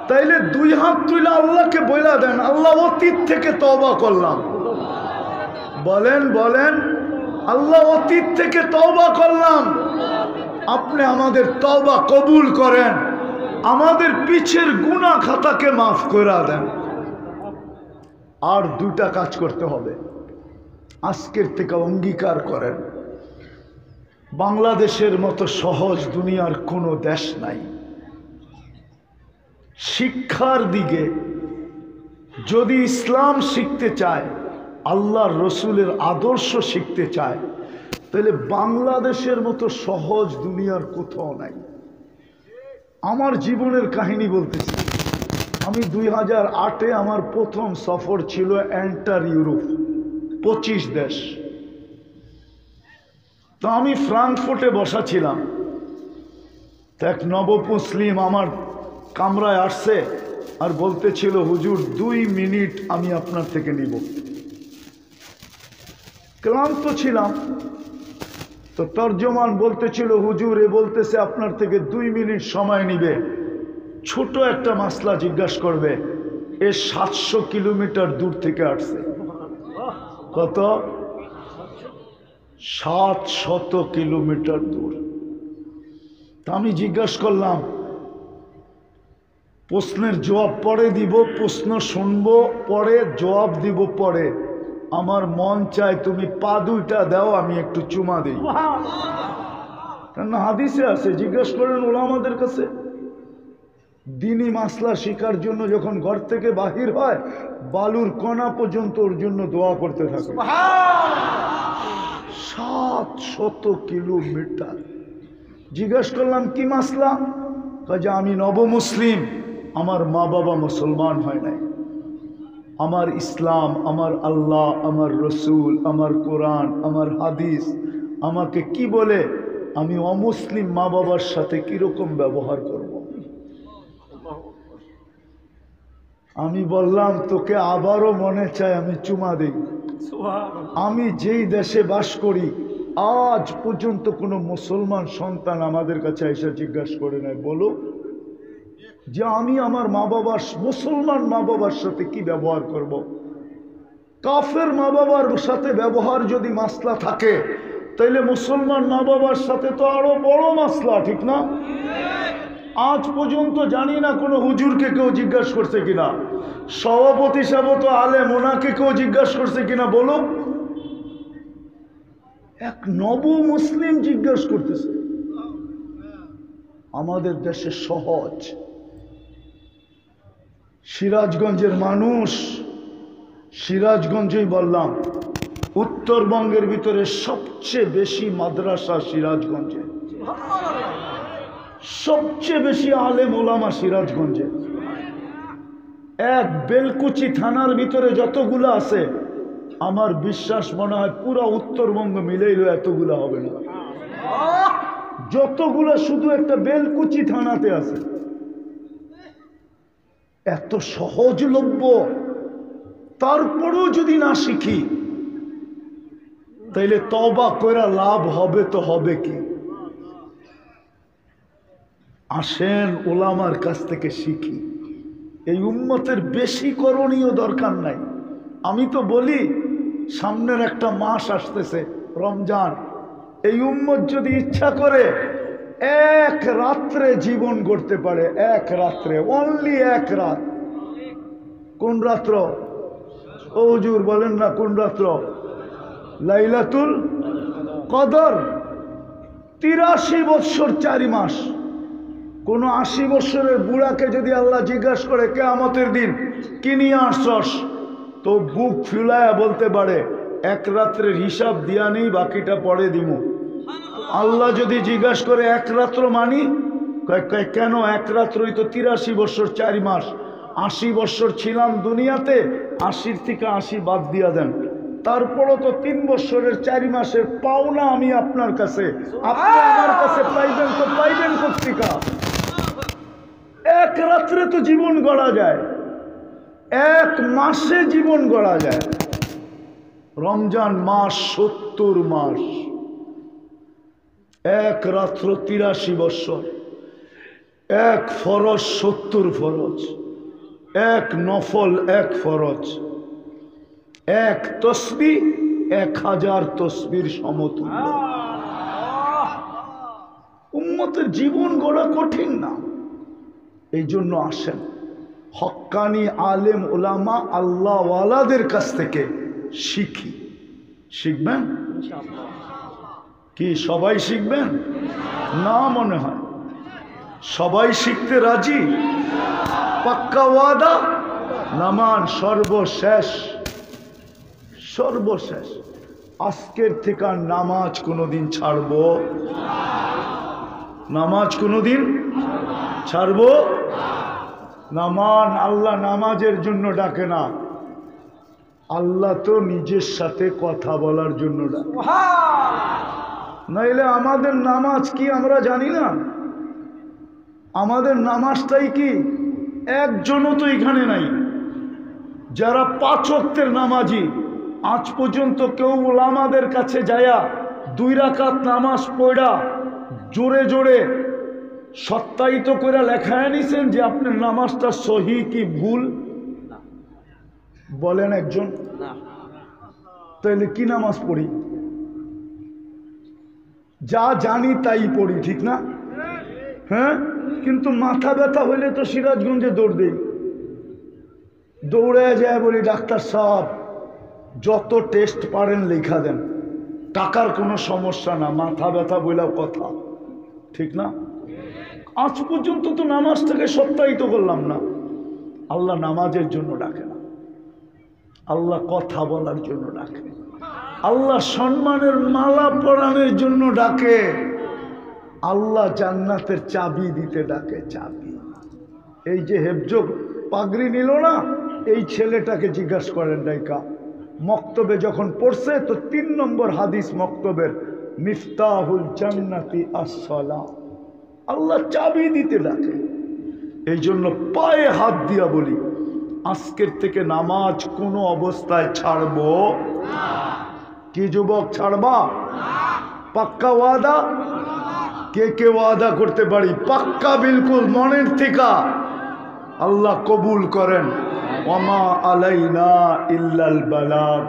তাইলে 2 হাত তুলে আল্লাহকে বইলা দেন, আল্লাহ অতীত থেকে তওবা করলাম। বলেন বলেন, আল্লাহ অতীত থেকে তওবা করলাম, আপনি আমাদের তওবা কবুল করেন, আমাদের পিছের গুনাহ খাতাকে মাফ করে দেন। আর 2টা কাজ করতে হবে, আজকের থেকে অঙ্গীকার করেন, বাংলাদেশের মতো সহজ দুনিয়ার কোনো দেশ নাই। শিক্ষার দিকে যদি ইসলাম শিখতে চায়, আল্লাহর রসুলের আদর্শ শিখতে চায়, তাহলে বাংলাদেশের মতো সহজ দুনিয়ার কোথাও নাই। আমার জীবনের কাহিনী বলতেছি, আমি 2008-এ আমার প্রথম সফর ছিল এন্টার ইউরোপ, 25 দেশ। তো আমি ফ্রাঙ্কফুর্টে বসা ছিলাম, তো এক নবমুসলিম আমার কামরায় আসছে আর বলতেছিল, হুজুর 2 মিনিট আমি আপনার থেকে নিব। ক্লান্ত ছিলাম, তো তর্জমান বলতেছিল, হুজুর এ বলতেছে আপনার থেকে 2 মিনিট সময় নিবে, ছোট একটা মাসলা জিজ্ঞাসা করবে, এ 700 কিলোমিটার দূর থেকে আসছে। কত? 700 কিলোমিটার দূর। তা আমি জিজ্ঞাসা করলাম, প্রশ্নের জবাব পরে দিব, প্রশ্ন শুনবো পরে, জবাব দিব পরে, আমার মন চায় তুমি পা 2টা দাও, আমি একটু চুমা দিই। কেন হাদিসে আছে, জিজ্ঞাসা করেন ওলামাদের কাছে। দিনী মাসলা শিকার জন্য যখন ঘর থেকে বাহির হয়, বালুর কণা পর্যন্ত ওর জন্য দোয়া করতে থাকে। 700 কিলোমিটার। জিজ্ঞাসা করলাম কি মাসলা? কাজে আমি নবমুসলিম, আমার মা বাবা মুসলমান হয় নাই, আমার ইসলাম, আমার আল্লাহ, আমার রসুল, আমার কোরআন, আমার হাদিস আমাকে কি বলে আমি অমুসলিম মা বাবার সাথে কিরকম ব্যবহার করব। আমি বললাম, তোকে আবারও মনে চায় আমি চুমা দিই। আমি যেই দেশে বাস করি, আজ পর্যন্ত কোনো মুসলমান সন্তান আমাদের কাছে এসে জিজ্ঞাসা করে নাই, বলো যে আমি আমার মা বাবার, মুসলমান মা বাবার সাথে কি ব্যবহার করব। কাফের মা বাবার সাথে ব্যবহার যদি মাসলা থাকে, তাইলে মুসলমান মা বাবার সাথে তো আরো বড় মাসলা, ঠিক না? আজ পর্যন্ত জানি না কোনো হুজুরকে কেউ জিজ্ঞাসা করছে কিনা, সভাপতি সাহেব তো আলেম, ওনাকে কেউ জিজ্ঞাসা করছে কিনা, বলো। এক নব মুসলিম জিজ্ঞাসা করতেছে। আমাদের দেশে সহজ। সিরাজগঞ্জের মানুষ, সিরাজগঞ্জেই বললাম, উত্তরবঙ্গের ভিতরে সবচেয়ে বেশি মাদ্রাসা সিরাজগঞ্জে, সবচেয়ে বেশি আলেম ওলামা সিরাজগঞ্জে। এক বেলকুচি থানার ভিতরে যতগুলো আছে, আমার বিশ্বাস মনে হয় পুরো উত্তরবঙ্গ মিলেইল এতগুলো হবে না। যতগুলো শুধু একটা বেলকুচি থানাতে আছে। এত সহজলভ্য, তারপরেও যদি না শিখি, তাইলে তওবা কইরা লাভ হবে তো হবে কি? আসেন ওলামার কাছ থেকে শিখি। এই উম্মতের বেশি করণীয় দরকার নাই। আমি তো বলি, সামনের একটা মাস আসতেছে রমজান, এই উম্মত যদি ইচ্ছা করে 1 রাত্রে জীবন গড়তে পারে, 1 রাত্রে, অনলি 1 রাত। কোন রাত্র? ও হুজুর বলেন না কোন রাত্র? লাইলাতুল কদর। 83 বৎসর 4 মাস। কোন 80 বৎসরের বুড়াকে যদি আল্লাহ জিজ্ঞাসা করে কিয়ামতের দিন কি নিয়ে আসছস, তো বুক ফুলায়া বলতে পারে এক রাত্রের হিসাব দিয়া নেই, বাকিটা পরে দিমু। আল্লাহ যদি জিজ্ঞাসা করে এক রাত্র মানি, কেন এক রাত্রই তো 83 বৎসর 4 মাস। 80 বৎসর ছিলাম দুনিয়াতে, 80 থেকে 80 বাদ দিয়া দেন, তারপরও তো 3 বৎসরের 4 মাসের পাওনা আমি আপনার কাছে, আপনি আমার কাছে পাইবেন, তো পাইবেন কোত্থেকে? এক রাত্রে তো জীবন গড়া যায়, এক মাসে জীবন গড়া যায়। রমজান মাস 70 মাস, এক রাত্র 83 বৎসর, এক ফরজ 70 ফরজ, এক নফল 1 ফরজ, এক তসবিহ 1000 তসবির সমতুল্য। উম্মতের জীবন গড়া কঠিন না। এই জন্য আসেন হক্কানি আলেম ওলামা আল্লাহওয়ালাদের কাছ থেকে শিখি। শিখবেন কি? সবাই শিখবেন না? মনে হয় সবাই শিখতে রাজি? পাক্কা ওয়াদা? নামান সর্বশেষ, সর্বশেষ। আজকের থেকে নামাজ কোনোদিন ছাড়বো? নামাজ কোনোদিন ছাড়বো? নামান আল্লাহ নামাজের জন্য ডাকে না, আল্লাহ তো নিজের সাথে কথা বলার জন্য ডাকে। নাইলে আমাদের নামাজ কি আমরা জানি না? আমাদের নামাজটাই কি? একজনও তো এখানে নাই যারা 5 ওয়াক্তের নামাজি। আজ পর্যন্ত কেউ ওলামাদের কাছে যায়া 2 রাকাত নামাজ পড়া জোরে জোরে সত্যায়িত করে লেখায় নিছেন যে আপনার নামাজটা সহি কি ভুল? বলেন একজন। তাহলে কি নামাজ পড়ি? যা জানি তাই পড়ি, ঠিক না? হ্যাঁ, কিন্তু মাথা ব্যথা হইলে তো সিরাজগঞ্জে দৌড় দেই, দৌড়ে যায় বলি ডাক্তার সাহেব যত টেস্ট পারেন লেখা দেন, টাকার কোনো সমস্যা না, মাথা ব্যথা বইলাও কথা, ঠিক না? আজ পর্যন্ত তো নামাজটাকে সত্যায়িত করলাম না। আল্লাহ নামাজের জন্য ডাকে না, আল্লাহ কথা বলার জন্য ডাকে, আল্লাহ সম্মানের মালা পরানোর জন্য ডাকে, আল্লাহ জান্নাতের চাবি দিতে ডাকে। চাবি এই যে হেফজ পাগড়ি নিল না, এই ছেলেটাকে জিজ্ঞাসা করেন ডাইকা মক্তবে যখন পড়ছে তো 3 নম্বর হাদিস মক্তবের, মিফতাহুল জান্নাতি আস-সালাহ। আল্লাহ চাবি দিতে ডাকে। এই জন্য পায়ে হাত দিয়া বলি আজকের থেকে নামাজ কোনো অবস্থায় ছাড়বো না। কি যুবক, ছাড়বা? পাক্কা ওয়াদা? কে কে ওয়াদা করতে পারি? পাক্কা বিলকুল মনের থেকে? আল্লাহ কবুল করেন। ওয়া মা আলাইনা ইল্লাল বালাগ।